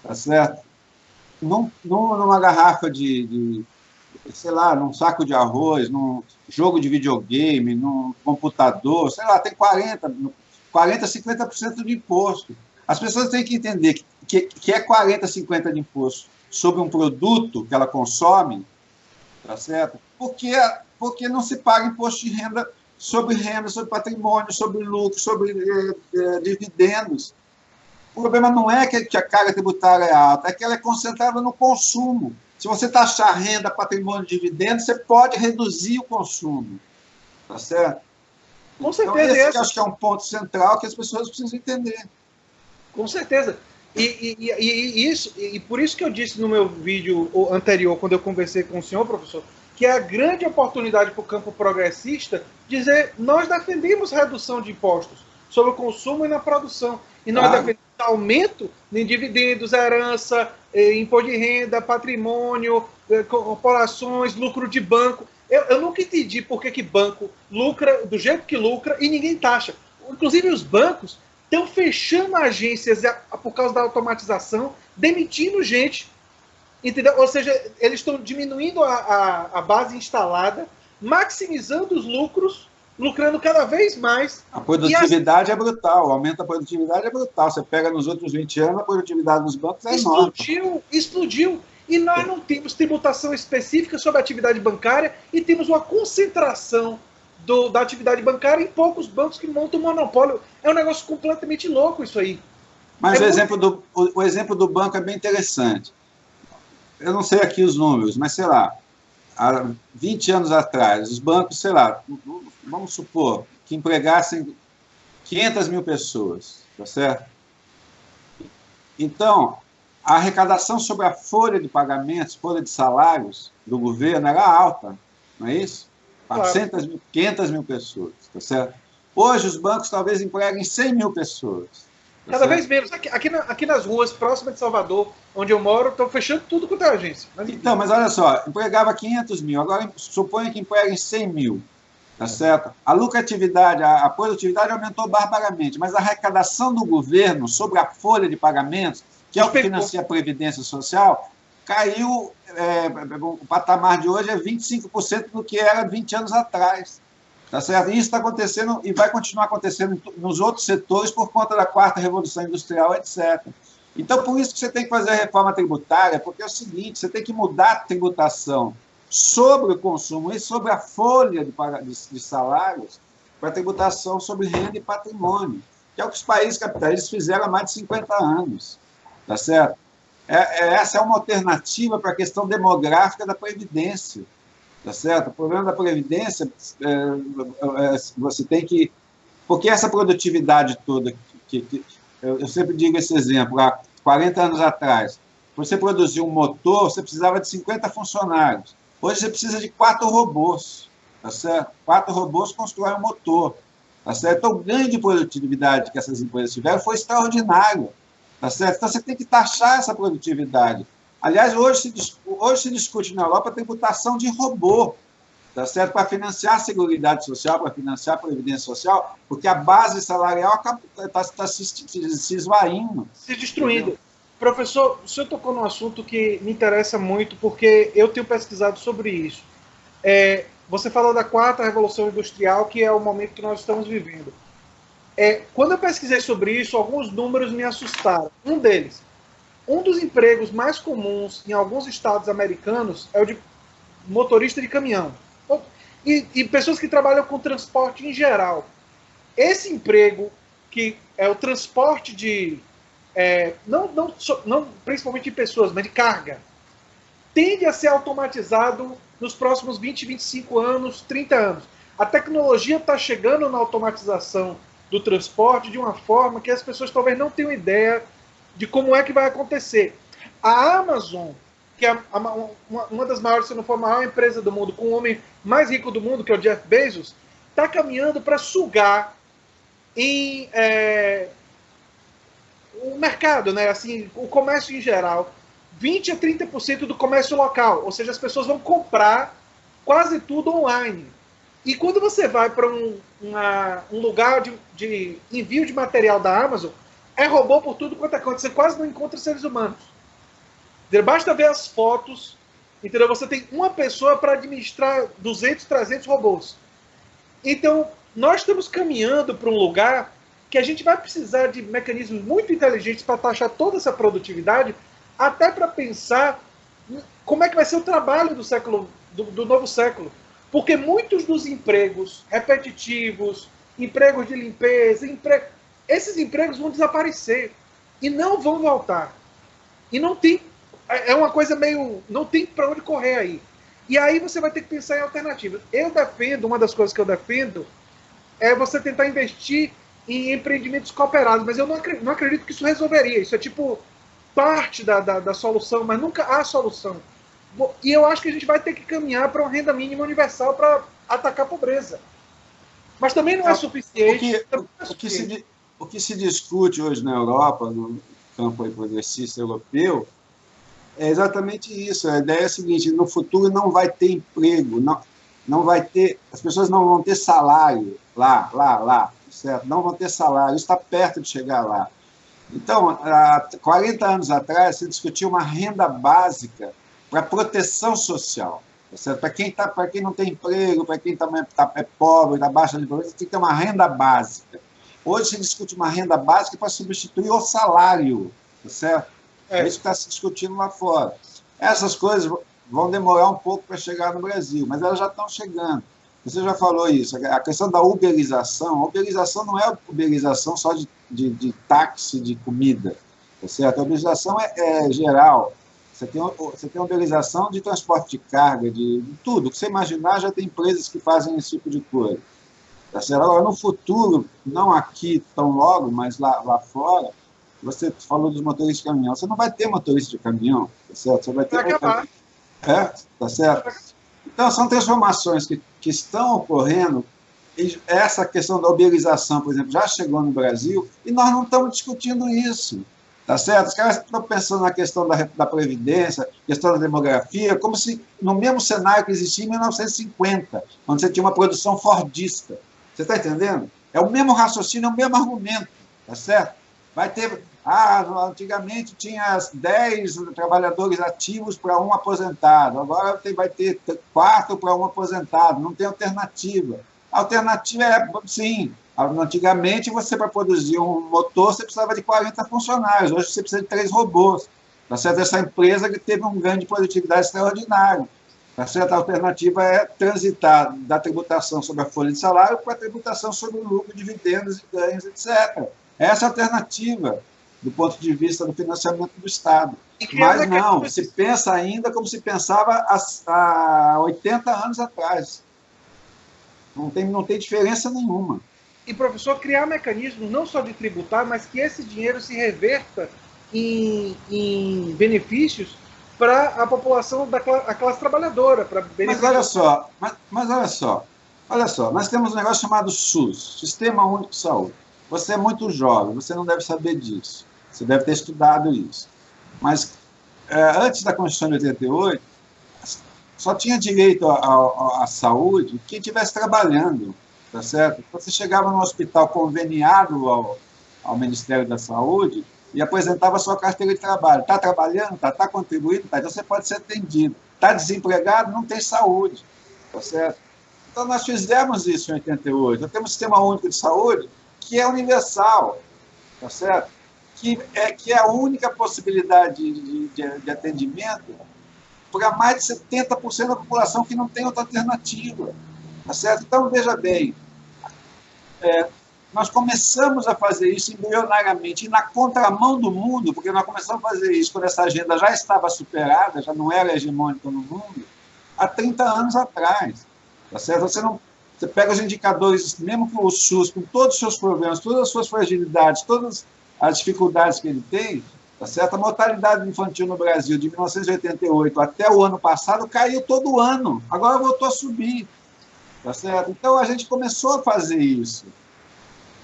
Tá certo? Numa garrafa sei lá, num saco de arroz, num jogo de videogame, num computador, sei lá, tem 50% de imposto. As pessoas têm que entender que é 40%, 50% de imposto sobre um produto que ela consome, tá certo? Porque não se paga imposto de renda, sobre patrimônio, sobre lucro, sobre dividendos. O problema não é que a carga tributária é alta, é que ela é concentrada no consumo. Se você taxar renda, patrimônio e dividendos, você pode reduzir o consumo. Tá certo? Com certeza. Então, esse que acho que é um ponto central que as pessoas precisam entender. Com certeza. E por isso que eu disse no meu vídeo anterior, quando eu conversei com o senhor, professor, que é a grande oportunidade para o campo progressista dizer: nós defendemos redução de impostos sobre o consumo e na produção. E nós defendemos aumento em dividendos, herança, imposto de renda, patrimônio, corporações, lucro de banco. Eu nunca entendi por que banco lucra do jeito que lucra e ninguém taxa. Inclusive os bancos estão fechando agências por causa da automatização, demitindo gente. Entendeu? Ou seja, eles estão diminuindo a base instalada, maximizando os lucros, lucrando cada vez mais. A produtividade é brutal, o aumento da produtividade é brutal. Você pega nos outros 20 anos, a produtividade dos bancos é enorme. Explodiu. E nós não temos tributação específica sobre a atividade bancária e temos uma concentração da atividade bancária em poucos bancos que montam monopólio. É um negócio completamente louco isso aí. Mas o exemplo do banco é bem interessante. Eu não sei aqui os números, mas sei lá, há 20 anos atrás, os bancos, sei lá, vamos supor que empregassem 500 mil pessoas, tá certo? Então, a arrecadação sobre a folha de pagamentos, folha de salários do governo era alta, não é isso? 400 mil, 500 mil pessoas, tá certo? Hoje os bancos talvez empreguem 100 mil pessoas. Tá Cada vez menos. Aqui nas ruas, próximas de Salvador, onde eu moro, estão fechando tudo quanto é agência. Mas olha só, empregava 500 mil, agora suponha que empreguem 100 mil, tá certo? A lucratividade, a produtividade aumentou barbaramente, mas a arrecadação do governo sobre a folha de pagamentos, que é o que financia a Previdência Social, caiu, o patamar de hoje é 25% do que era 20 anos atrás. Tá certo? E isso está acontecendo e vai continuar acontecendo nos outros setores por conta da quarta revolução industrial, etc. Então, por isso que você tem que fazer a reforma tributária, porque é o seguinte, você tem que mudar a tributação sobre o consumo e sobre a folha de salários para a tributação sobre renda e patrimônio, que é o que os países capitalistas fizeram há mais de 50 anos. Tá certo? Essa é uma alternativa para a questão demográfica da Previdência. Tá certo? O problema da Previdência, você tem que... Porque essa produtividade toda, eu sempre digo esse exemplo, há 40 anos atrás, você produzir um motor, você precisava de 50 funcionários. Hoje você precisa de 4 robôs. Tá certo? 4 robôs constroem um motor. Tá certo? Então, o ganho de produtividade que essas empresas tiveram foi extraordinário. Tá certo? Então, você tem que taxar essa produtividade. Aliás, hoje se discute na Europa a tributação de robô, tá certo? Para financiar a Seguridade Social, para financiar a Previdência Social, porque a base salarial está se esvaindo. Se destruindo. Entendeu? Professor, o senhor tocou num assunto que me interessa muito, porque eu tenho pesquisado sobre isso. Você falou da quarta revolução industrial, que é o momento que nós estamos vivendo. Quando eu pesquisei sobre isso, alguns números me assustaram. Um dos empregos mais comuns em alguns estados americanos é o de motorista de caminhão. E pessoas que trabalham com transporte em geral. Esse emprego, que é o transporte de... não principalmente de pessoas, mas de carga, tende a ser automatizado nos próximos 20, 25 anos, 30 anos. A tecnologia está chegando na automatização do transporte de uma forma que as pessoas talvez não tenham ideia de como é que vai acontecer. A Amazon, que é uma das maiores, se não for a maior empresa do mundo, com o homem mais rico do mundo, que é o Jeff Bezos, está caminhando para sugar o mercado, né? Assim, o comércio em geral, 20 a 30% do comércio local, ou seja, as pessoas vão comprar quase tudo online. E quando você vai para um lugar de envio de material da Amazon, é robô por tudo quanto é canto. Você quase não encontra seres humanos. Basta ver as fotos, entendeu? Você tem uma pessoa para administrar 200, 300 robôs. Então, nós estamos caminhando para um lugar que a gente vai precisar de mecanismos muito inteligentes para taxar toda essa produtividade, até para pensar como é que vai ser o trabalho do novo século. Porque muitos dos empregos repetitivos, empregos de limpeza, esses empregos vão desaparecer e não vão voltar. E não tem... É uma coisa meio... Não tem para onde correr aí. E aí você vai ter que pensar em alternativas. Uma das coisas que eu defendo é você tentar investir em empreendimentos cooperados, mas eu não acredito que isso resolveria. Isso é tipo parte da solução, mas nunca há solução. E eu acho que a gente vai ter que caminhar para uma renda mínima universal para atacar a pobreza. Mas também não é suficiente. O que se discute hoje na Europa, no campo progressista europeu, é exatamente isso. A ideia é a seguinte: no futuro não vai ter emprego, não vai ter, as pessoas não vão ter salário lá, certo? Não vão ter salário, isso está perto de chegar lá. Então, há 40 anos atrás, se discutia uma renda básica para proteção social, certo? Para quem não tem emprego, para quem é pobre, está baixa de pobreza, tem que ter uma renda básica. Hoje se discute uma renda básica para substituir o salário, certo? É isso que está se discutindo lá fora. Essas coisas vão demorar um pouco para chegar no Brasil, mas elas já estão chegando. Você já falou isso, a questão da uberização. A uberização não é uberização só de táxi, de comida, tá certo? A uberização é geral. Você tem uberização de transporte de carga, de tudo. O que você imaginar, já tem empresas que fazem esse tipo de coisa. Tá certo? Agora, no futuro, não aqui tão logo, mas lá fora, você falou dos motoristas de caminhão. Você não vai ter motorista de caminhão, tá certo? Você vai ter... tá certo? Então, são transformações que estão ocorrendo. E essa questão da uberização, por exemplo, já chegou no Brasil e nós não estamos discutindo isso. Tá certo? Os caras estão pensando na questão da Previdência, questão da demografia, como se no mesmo cenário que existia em 1950, quando você tinha uma produção fordista. Você está entendendo? É o mesmo raciocínio, é o mesmo argumento. Tá certo? Antigamente tinha 10 trabalhadores ativos para um aposentado, agora vai ter 4 para um aposentado, não tem alternativa. A alternativa é, sim, antigamente você, para produzir um motor, você precisava de 40 funcionários, hoje você precisa de 3 robôs. Tá certo? Essa empresa que teve um ganho de produtividade extraordinário. Tá certo? A alternativa é transitar da tributação sobre a folha de salário para a tributação sobre o lucro, dividendos e ganhos, etc. Essa é a alternativa do ponto de vista do financiamento do Estado. Mas não, se pensa ainda como se pensava há 80 anos atrás. Não tem diferença nenhuma. E, professor, criar mecanismos não só de tributar, mas que esse dinheiro se reverta em benefícios para a população a classe trabalhadora. Mas olha só, nós temos um negócio chamado SUS, Sistema Único de Saúde. Você é muito jovem, você não deve saber disso. Você deve ter estudado isso. Mas, antes da Constituição de 88, só tinha direito à saúde quem estivesse trabalhando, tá certo? Você chegava no hospital conveniado ao Ministério da Saúde e apresentava a sua carteira de trabalho. Está trabalhando? Está contribuindo? Tá. Então você pode ser atendido. Está desempregado? Não tem saúde, tá certo? Então nós fizemos isso em 88. Nós temos um Sistema Único de Saúde que é universal, tá certo? Que é a única possibilidade de atendimento para mais de 70% da população que não tem outra alternativa. Tá certo? Então, veja bem, nós começamos a fazer isso embrionariamente, e na contramão do mundo, porque nós começamos a fazer isso quando essa agenda já estava superada, já não era hegemônica no mundo, há 30 anos atrás. Tá certo? Você pega os indicadores, mesmo com o SUS, com todos os seus problemas, todas as suas fragilidades, todas as dificuldades que ele tem, tá certo? A mortalidade infantil no Brasil de 1988 até o ano passado caiu todo ano, agora voltou a subir, tá certo? Então a gente começou a fazer isso,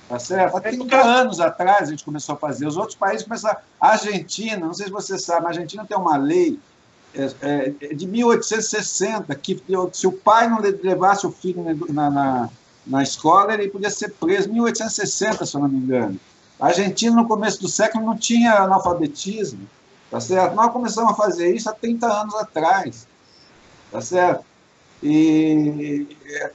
tá certo? Há 30 anos atrás a gente começou a fazer, os outros países começaram. A Argentina, não sei se você sabe, a Argentina tem uma lei de 1860 que se o pai não levasse o filho na escola, ele podia ser preso. 1860, se eu não me engano. A Argentina, no começo do século, não tinha analfabetismo, tá certo? Nós começamos a fazer isso há 30 anos atrás, tá certo? E é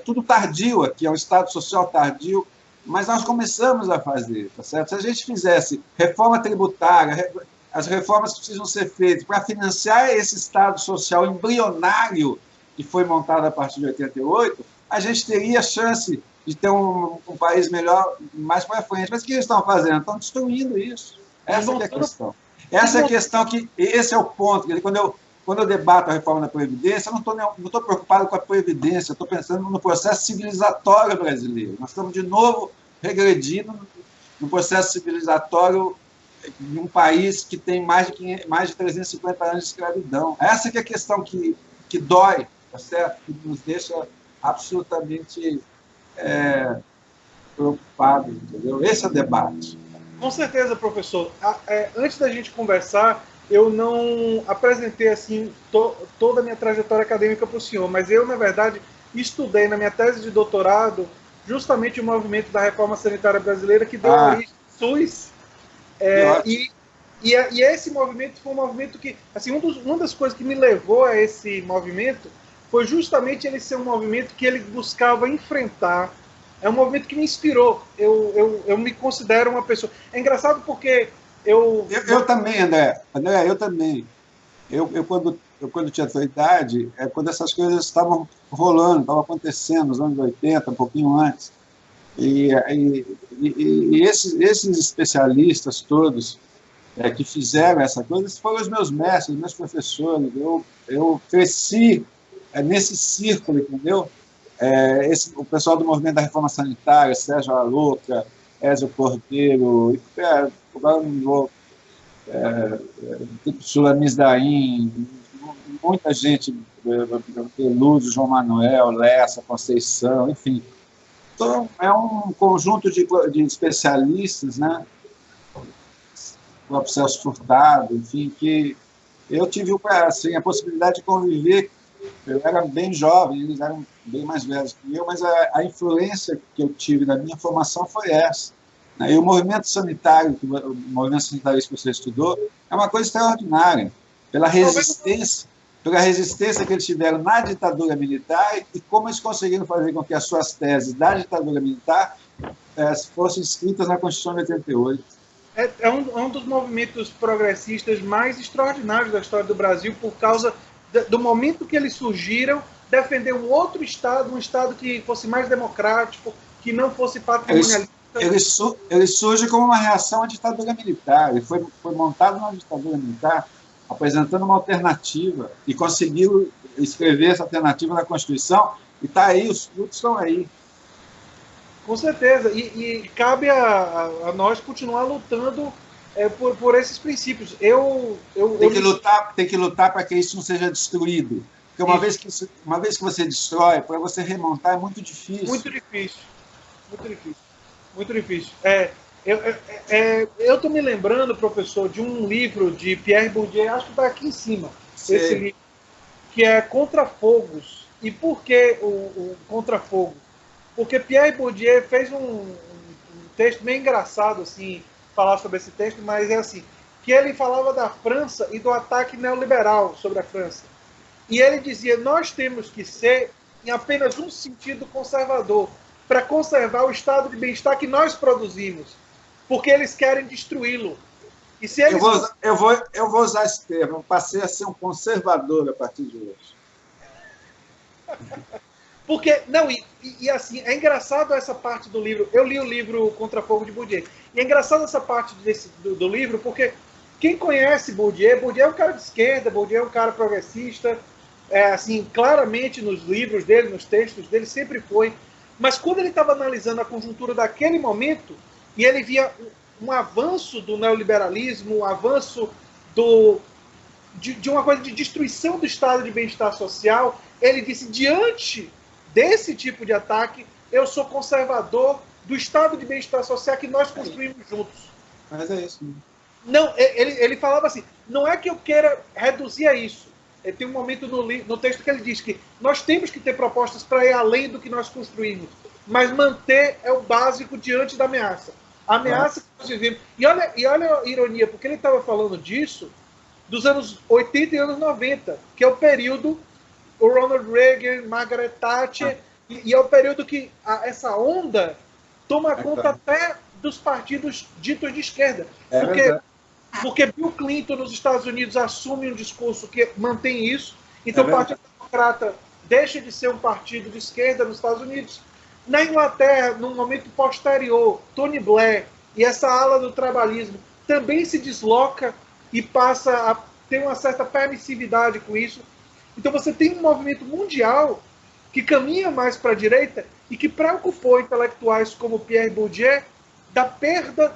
tudo tardio aqui, é um estado social tardio, mas nós começamos a fazer, tá certo? Se a gente fizesse reforma tributária, as reformas que precisam ser feitas para financiar esse estado social embrionário que foi montado a partir de 88, a gente teria chance de ter um país melhor mais para frente. Mas o que eles estão fazendo? Estão destruindo isso. Essa é a questão. Essa é a questão esse é o ponto. Quando eu debato a reforma da Previdência, eu não estou preocupado com a Previdência, eu estou pensando no processo civilizatório brasileiro. Nós estamos, de novo, regredindo no processo civilizatório de um país que tem mais de 350 anos de escravidão. Essa que é a questão que dói, tá certo? Que nos deixa absolutamente preocupado, entendeu? Esse é o debate. Com certeza, professor. Antes da gente conversar, eu não apresentei assim toda a minha trajetória acadêmica para o senhor, mas eu, na verdade, estudei na minha tese de doutorado justamente o movimento da reforma sanitária brasileira que deu origem ao SUS. E esse movimento foi um movimento que, assim, uma das coisas que me levou a esse movimento foi justamente ele ser um movimento que ele buscava enfrentar. É um movimento que me inspirou. Eu me considero uma pessoa. É engraçado porque eu também, André, eu também. Eu quando tinha a tua idade, quando essas coisas estavam rolando, estavam acontecendo nos anos 80, um pouquinho antes. E esses especialistas todos que fizeram essa coisa, esses foram os meus mestres, meus professores. Eu cresci nesse círculo, entendeu? O pessoal do movimento da reforma sanitária, Sérgio Aroca, Ézio Cordeiro, agora não vou, Sulamis Daim, muita gente, Lúcio, João Manuel, Lessa, Conceição, enfim. Então, é um conjunto de especialistas, né? O próprio Celso Furtado, enfim, que eu tive assim, a possibilidade de conviver. Eu era bem jovem, eles eram bem mais velhos que eu, mas a influência que eu tive na minha formação foi essa. E o movimento sanitário, que você estudou, é uma coisa extraordinária, pela resistência que eles tiveram na ditadura militar e como eles conseguiram fazer com que as suas teses da ditadura militar fossem escritas na Constituição de 88. É um dos movimentos progressistas mais extraordinários da história do Brasil, por causa do momento que eles surgiram, defender um outro Estado, um Estado que fosse mais democrático, que não fosse patrimonialista. Ele surge como uma reação à ditadura militar. Ele foi montado uma ditadura militar, apresentando uma alternativa, e conseguiu escrever essa alternativa na Constituição, e está aí, os frutos estão aí. Com certeza, e cabe a nós continuar lutando por esses princípios. Tem que lutar para que isso não seja destruído. Porque uma vez que você destrói, para você remontar é muito difícil. Muito difícil. Muito difícil. Muito difícil. Eu estou me lembrando, professor, de um livro de Pierre Bourdieu, acho que está aqui em cima, esse livro, que é Contrafogos. E por que o Contrafogo? Porque Pierre Bourdieu fez um texto meio engraçado, assim, falar sobre esse texto, mas é assim, que ele falava da França e do ataque neoliberal sobre a França. E ele dizia, nós temos que ser, em apenas um sentido, conservador, para conservar o estado de bem-estar que nós produzimos, porque eles querem destruí-lo. E se eles... eu vou usar esse termo, eu passei a ser um conservador a partir de hoje. Porque, não, e assim, é engraçado essa parte do livro. Eu li o livro Contrafogo de Bourdieu. E é engraçado essa parte do livro, porque quem conhece Bourdieu é um cara de esquerda, Bourdieu é um cara progressista, assim, claramente nos livros dele, nos textos dele, sempre foi. Mas quando ele estava analisando a conjuntura daquele momento, e ele via um avanço do neoliberalismo, um avanço de uma coisa de destruição do estado de bem-estar social, ele disse, diante desse tipo de ataque, eu sou conservador do estado de bem-estar social que nós construímos juntos. Mas é isso. Não, ele falava assim, não é que eu queira reduzir a isso. Tem um momento no texto que ele diz que nós temos que ter propostas para ir além do que nós construímos, mas manter é o básico diante da ameaça. A ameaça que nós vivemos. E olha a ironia, porque ele estava falando disso dos anos 80 e anos 90, que é o período, o Ronald Reagan, Margaret Thatcher, e é o período que essa onda toma conta até dos partidos ditos de esquerda. Porque Bill Clinton nos Estados Unidos assume um discurso que mantém isso, então o Partido Democrata deixa de ser um partido de esquerda nos Estados Unidos. Na Inglaterra, num momento posterior, Tony Blair e essa ala do trabalhismo também se desloca e passa a ter uma certa permissividade com isso. Então você tem um movimento mundial que caminha mais para a direita e que preocupou intelectuais como Pierre Bourdieu da perda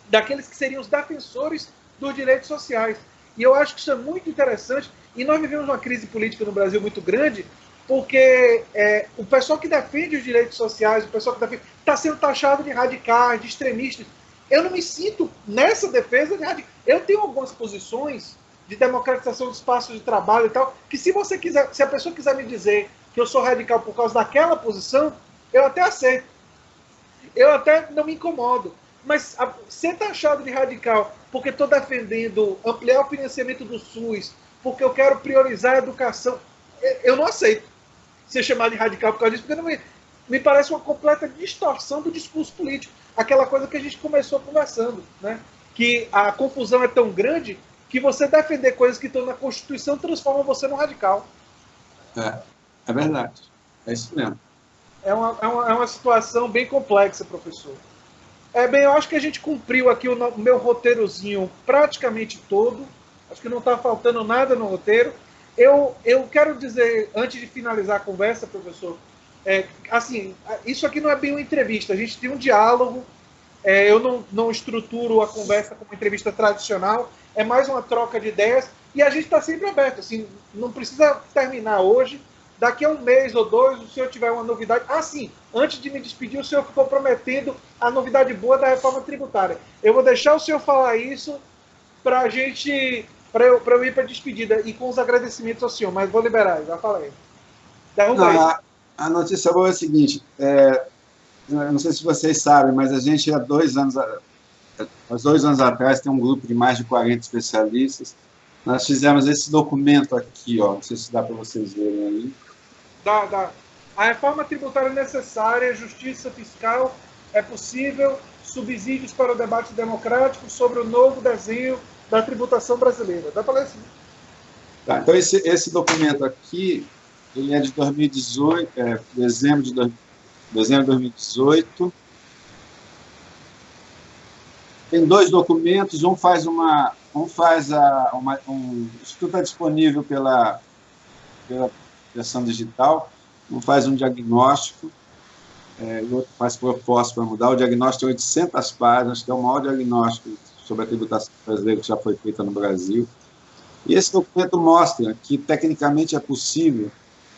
daqueles que seriam os defensores dos direitos sociais. E eu acho que isso é muito interessante. E nós vivemos uma crise política no Brasil muito grande, porque o pessoal que defende os direitos sociais, o pessoal que defende, está sendo taxado de radicais, de extremistas. Eu não me sinto nessa defesa de radicais. Eu tenho algumas posições de democratização dos espaços de trabalho e tal, que se a pessoa quiser me dizer que eu sou radical por causa daquela posição, eu até aceito. Eu até não me incomodo. Mas ser taxado de radical porque estou defendendo ampliar o financiamento do SUS, porque eu quero priorizar a educação, eu não aceito ser chamado de radical por causa disso, porque me parece uma completa distorção do discurso político. Aquela coisa que a gente começou conversando, né? Que a confusão é tão grande que você defender coisas que estão na Constituição transforma você num radical. É verdade. É isso mesmo. É uma situação bem complexa, professor. Bem, eu acho que a gente cumpriu aqui o meu roteirozinho praticamente todo. Acho que não está faltando nada no roteiro. Eu quero dizer, antes de finalizar a conversa, professor, assim, isso aqui não é bem uma entrevista, a gente tem um diálogo. Eu não estruturo a conversa como entrevista tradicional, é mais uma troca de ideias e a gente está sempre aberto. Assim, não precisa terminar hoje. Daqui a um mês ou dois, o senhor tiver uma novidade... sim, antes de me despedir, o senhor ficou prometendo a novidade boa da reforma tributária. Eu vou deixar o senhor falar isso para eu ir para a despedida e com os agradecimentos ao senhor, mas vou liberar, já falei. A notícia boa é a seguinte, eu não sei se vocês sabem, mas a gente, há 2 anos atrás, tem um grupo de mais de 40 especialistas. Nós fizemos esse documento aqui, ó, não sei se dá para vocês verem aí. Dá. A reforma tributária é necessária, justiça fiscal é possível, subsídios para o debate democrático sobre o novo desenho da tributação brasileira. Dá para ler assim. Tá, então, esse documento aqui, ele é de 2018, dezembro de 2018. Tem 2 documentos, isso tudo está disponível pela versão digital, um faz um diagnóstico, e outro faz propósito para mudar. O diagnóstico tem 800 páginas, que é o maior diagnóstico sobre a tributação brasileira que já foi feita no Brasil. E esse documento mostra que, tecnicamente, é possível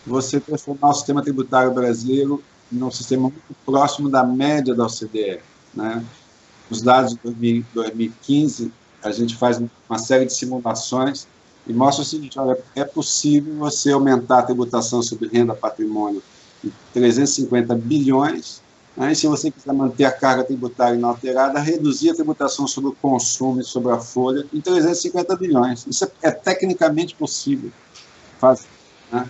você transformar o sistema tributário brasileiro num sistema muito próximo da média da OCDE, né? Os dados de 2015, a gente faz uma série de simulações e mostra o seguinte: olha, é possível você aumentar a tributação sobre renda, patrimônio em 350 bilhões, né? E se você quiser manter a carga tributária inalterada, reduzir a tributação sobre o consumo e sobre a folha em 350 bilhões. Isso é tecnicamente possível fazer, né?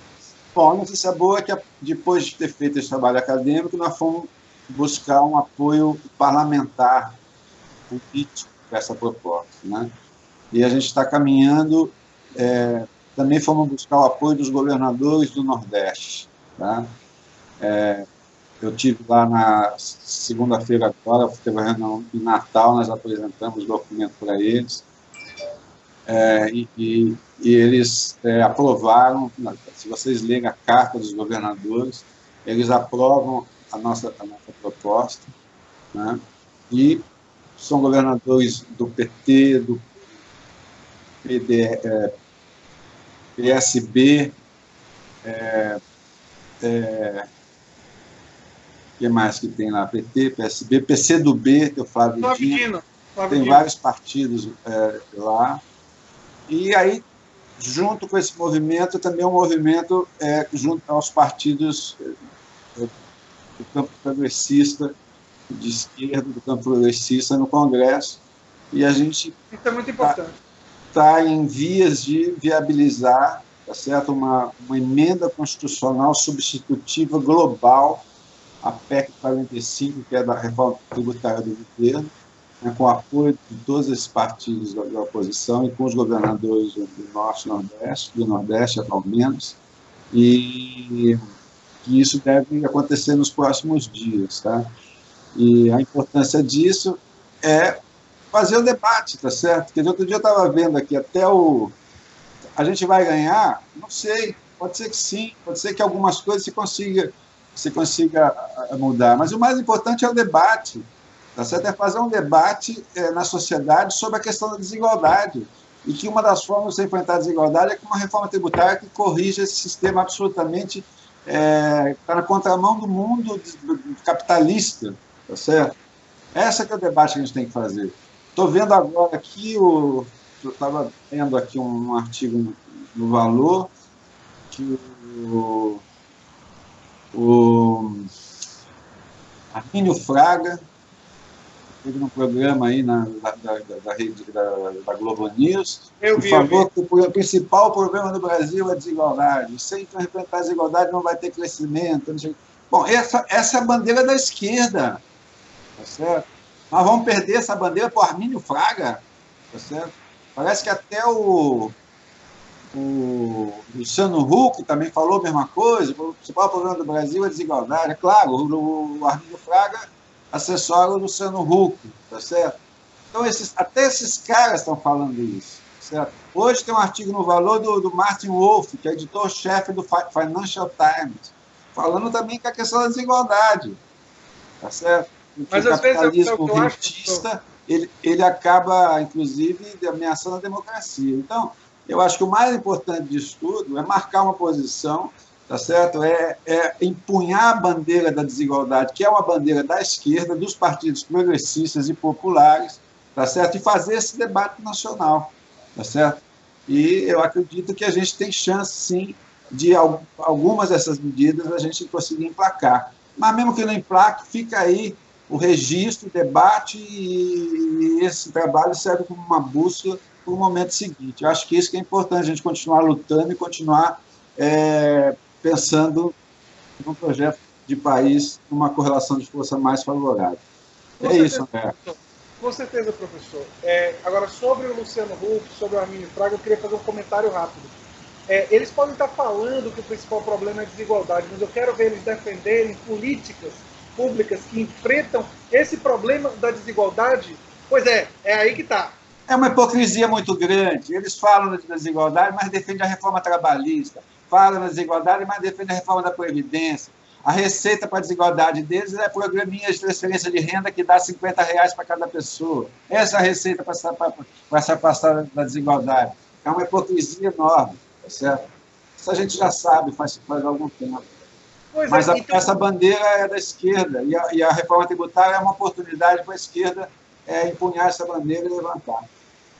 Bom, a notícia boa é que, depois de ter feito esse trabalho acadêmico, nós fomos buscar um apoio parlamentar político para essa proposta, né? E a gente está caminhando, também fomos buscar o apoio dos governadores do Nordeste, tá? Eu tive lá na segunda-feira agora, teve uma reunião em Natal, nós apresentamos o documento para eles, e eles aprovaram. Se vocês lerem a carta dos governadores, eles aprovam a nossa proposta, né? E são governadores do PT, do PSB, o que mais que tem lá? PT, PSB, PCdoB, que é o Flávio Dino, tem vários partidos lá. E aí, junto com esse movimento, também um movimento junto aos partidos do campo progressista, de esquerda, do campo progressista no Congresso, e a gente isso é muito importante. Está em vias de viabilizar, tá certo, uma emenda constitucional substitutiva global, a PEC 45, que é da reforma tributária do governo, né, com apoio de todos esses partidos da oposição e com os governadores do Norte e Nordeste, do Nordeste, ao menos, e que isso deve acontecer nos próximos dias, tá? E a importância disso é fazer o debate, tá certo? Porque outro dia eu estava vendo aqui, a gente vai ganhar? Não sei, pode ser que sim, pode ser que algumas coisas você consiga mudar, mas o mais importante é o debate, tá certo? É fazer um debate na sociedade sobre a questão da desigualdade, e que uma das formas de enfrentar a desigualdade é com uma reforma tributária que corrija esse sistema absolutamente está na contramão do mundo capitalista, tá certo? Esse que é o debate que a gente tem que fazer. Estou vendo agora aqui, eu estava lendo aqui um artigo no Valor, que o Armínio Fraga teve um programa aí da Globo News, e falou que o principal problema do Brasil é a desigualdade. Sem enfrentar a desigualdade não vai ter crescimento. Bom, essa é a bandeira da esquerda, tá certo? Nós vamos perder essa bandeira para o Armínio Fraga, tá certo? Parece que até o Luciano Huck também falou a mesma coisa. O principal problema do Brasil é a desigualdade. É claro, o Armínio Fraga assessora o Luciano Huck, tá certo? Então, até esses caras estão falando isso, certo? Hoje tem um artigo no Valor do Martin Wolf, que é editor-chefe do Financial Times, falando também que a questão da desigualdade, tá certo? Mas o às capitalismo vezes rentista, ele acaba, inclusive, ameaçando a democracia. Então, eu acho que o mais importante disso tudo é marcar uma posição, tá certo? É empunhar a bandeira da desigualdade, que é uma bandeira da esquerda, dos partidos progressistas e populares, tá certo? E fazer esse debate nacional, tá certo? E eu acredito que a gente tem chance, sim, de algumas dessas medidas a gente conseguir emplacar. mas mesmo que não emplaque, fica aí o registro, o debate, e esse trabalho serve como uma bússola para o momento seguinte. Eu acho que isso que é importante, a gente continuar lutando e continuar pensando num projeto de país, numa correlação de força mais favorável. Com Isso, certeza, André. professor. Com certeza, professor. Agora, sobre o Luciano Huck, sobre o Arminio Fraga, eu queria fazer um comentário rápido. Eles podem estar falando que o principal problema é a desigualdade, mas eu quero ver eles defenderem políticas públicas que enfrentam esse problema da desigualdade. Pois é aí que está. É uma hipocrisia muito grande. Eles falam da desigualdade, mas defendem a reforma trabalhista. Falam da desigualdade, mas defendem a reforma da Previdência. A receita para a desigualdade deles é programinha de transferência de renda que dá R$ 50 para cada pessoa. Essa é a receita para se afastar da desigualdade. É uma hipocrisia enorme, tá certo? Isso a gente já sabe faz algum tempo. Mas então... essa bandeira é da esquerda, e a reforma tributária é uma oportunidade para a esquerda empunhar essa bandeira e levantar.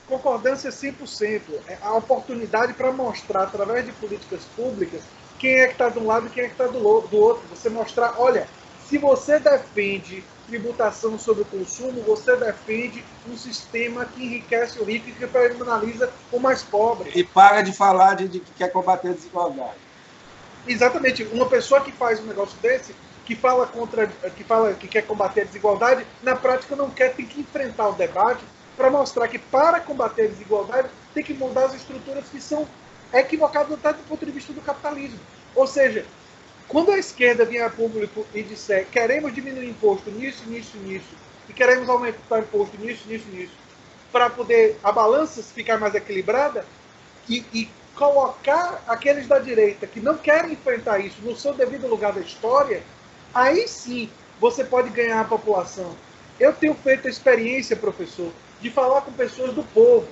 Concordância 100%. É a oportunidade para mostrar, através de políticas públicas, quem é que está de um lado e quem é que está do outro. Você mostrar, olha, se você defende tributação sobre o consumo, você defende um sistema que enriquece o rico e que criminaliza o mais pobre. E para de falar de que quer combater a desigualdade. Exatamente. Uma pessoa que faz um negócio desse, que fala que quer combater a desigualdade, na prática não quer, tem que enfrentar o debate para mostrar que para combater a desigualdade tem que mudar as estruturas que são equivocadas até do ponto de vista do capitalismo. Ou seja, quando a esquerda vier a público e disser queremos diminuir imposto nisso, nisso, nisso, e queremos aumentar imposto nisso, nisso, nisso, para poder a balança ficar mais equilibrada, e colocar aqueles da direita que não querem enfrentar isso no seu devido lugar da história, aí sim você pode ganhar a população. Eu tenho feito a experiência, professor, de falar com pessoas do povo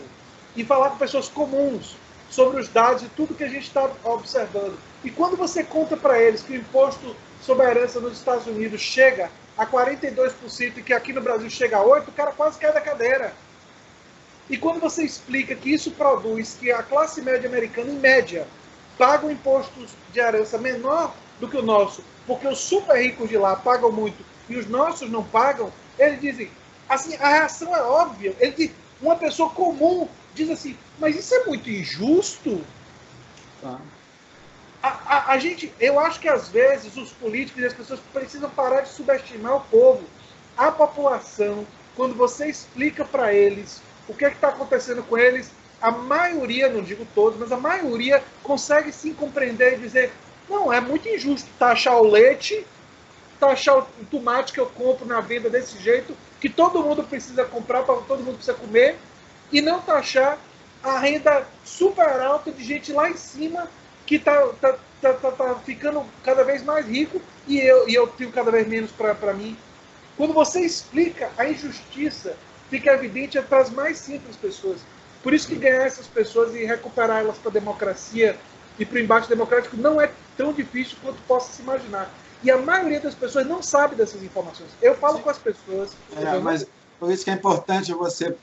e falar com pessoas comuns sobre os dados e tudo que a gente está observando. E quando você conta para eles que o imposto sobre a herança nos Estados Unidos chega a 42% e que aqui no Brasil chega a 8%, o cara quase cai da cadeira. E quando você explica que isso produz que a classe média americana, em média, paga um imposto de herança menor do que o nosso, porque os super ricos de lá pagam muito e os nossos não pagam, eles dizem, assim, a reação é óbvia. Ele diz, uma pessoa comum diz assim, mas isso é muito injusto. Eu acho que às vezes os políticos e as pessoas precisam parar de subestimar o povo. A população, quando você explica para eles o que está acontecendo com eles, a maioria, não digo todos, mas a maioria consegue sim compreender e dizer, não, é muito injusto taxar o leite, taxar o tomate que eu compro na venda desse jeito, que todo mundo precisa comprar, todo mundo precisa comer, e não taxar a renda super alta de gente lá em cima que está ficando cada vez mais rico e eu tenho cada vez menos para mim. Quando você explica a injustiça, fica evidente para as mais simples pessoas. Por isso que ganhar essas pessoas e recuperar elas para a democracia e para o embate democrático não é tão difícil quanto possa se imaginar. E a maioria das pessoas não sabe dessas informações. Eu falo com as pessoas... mas por isso que é importante você,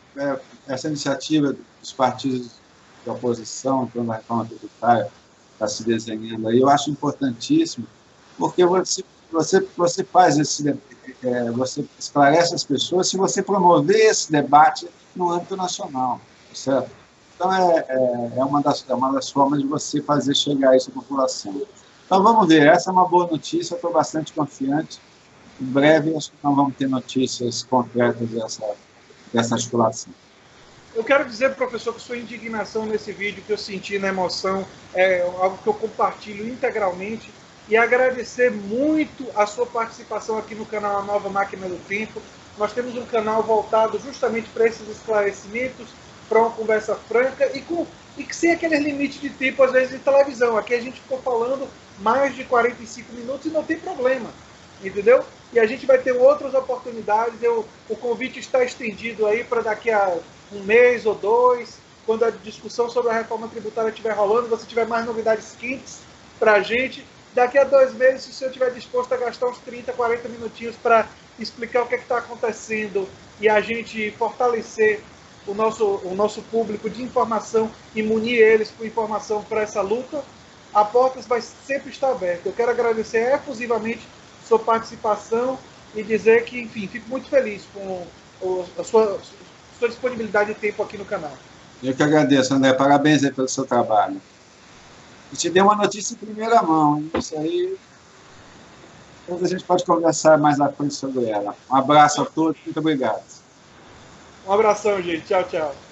essa iniciativa dos partidos de oposição, quando a reforma tributária está se desenhando aí, eu acho importantíssimo, porque você faz você esclarece as pessoas se você promover esse debate no âmbito nacional, certo? Então, é uma das formas de você fazer chegar isso à população. Então, vamos ver, essa é uma boa notícia, eu estou bastante confiante. Em breve, acho que nós vamos ter notícias concretas dessa articulação. Eu quero dizer, professor, que sua indignação nesse vídeo, que eu senti na emoção, é algo que eu compartilho integralmente, e agradecer muito a sua participação aqui no canal A Nova Máquina do Tempo. Nós temos um canal voltado justamente para esses esclarecimentos, para uma conversa franca e que sem aqueles limites de tempo, às vezes, de televisão. Aqui a gente ficou falando mais de 45 minutos e não tem problema, entendeu? E a gente vai ter outras oportunidades. O convite está estendido aí para daqui a um mês ou dois, quando a discussão sobre a reforma tributária estiver rolando, você tiver mais novidades quentes para a gente. Daqui a 2 meses, se o senhor estiver disposto a gastar uns 30, 40 minutinhos para explicar o que está acontecendo e a gente fortalecer o nosso público de informação e munir eles com informação para essa luta, a porta vai sempre estar aberta. Eu quero agradecer efusivamente sua participação e dizer que, enfim, fico muito feliz com a sua disponibilidade de tempo aqui no canal. Eu que agradeço, André. Parabéns aí pelo seu trabalho. Eu te dei uma notícia em primeira mão. Hein? Isso aí, depois a gente pode conversar mais à frente sobre ela. Um abraço a todos. Muito obrigado. Um abração, gente. Tchau, tchau.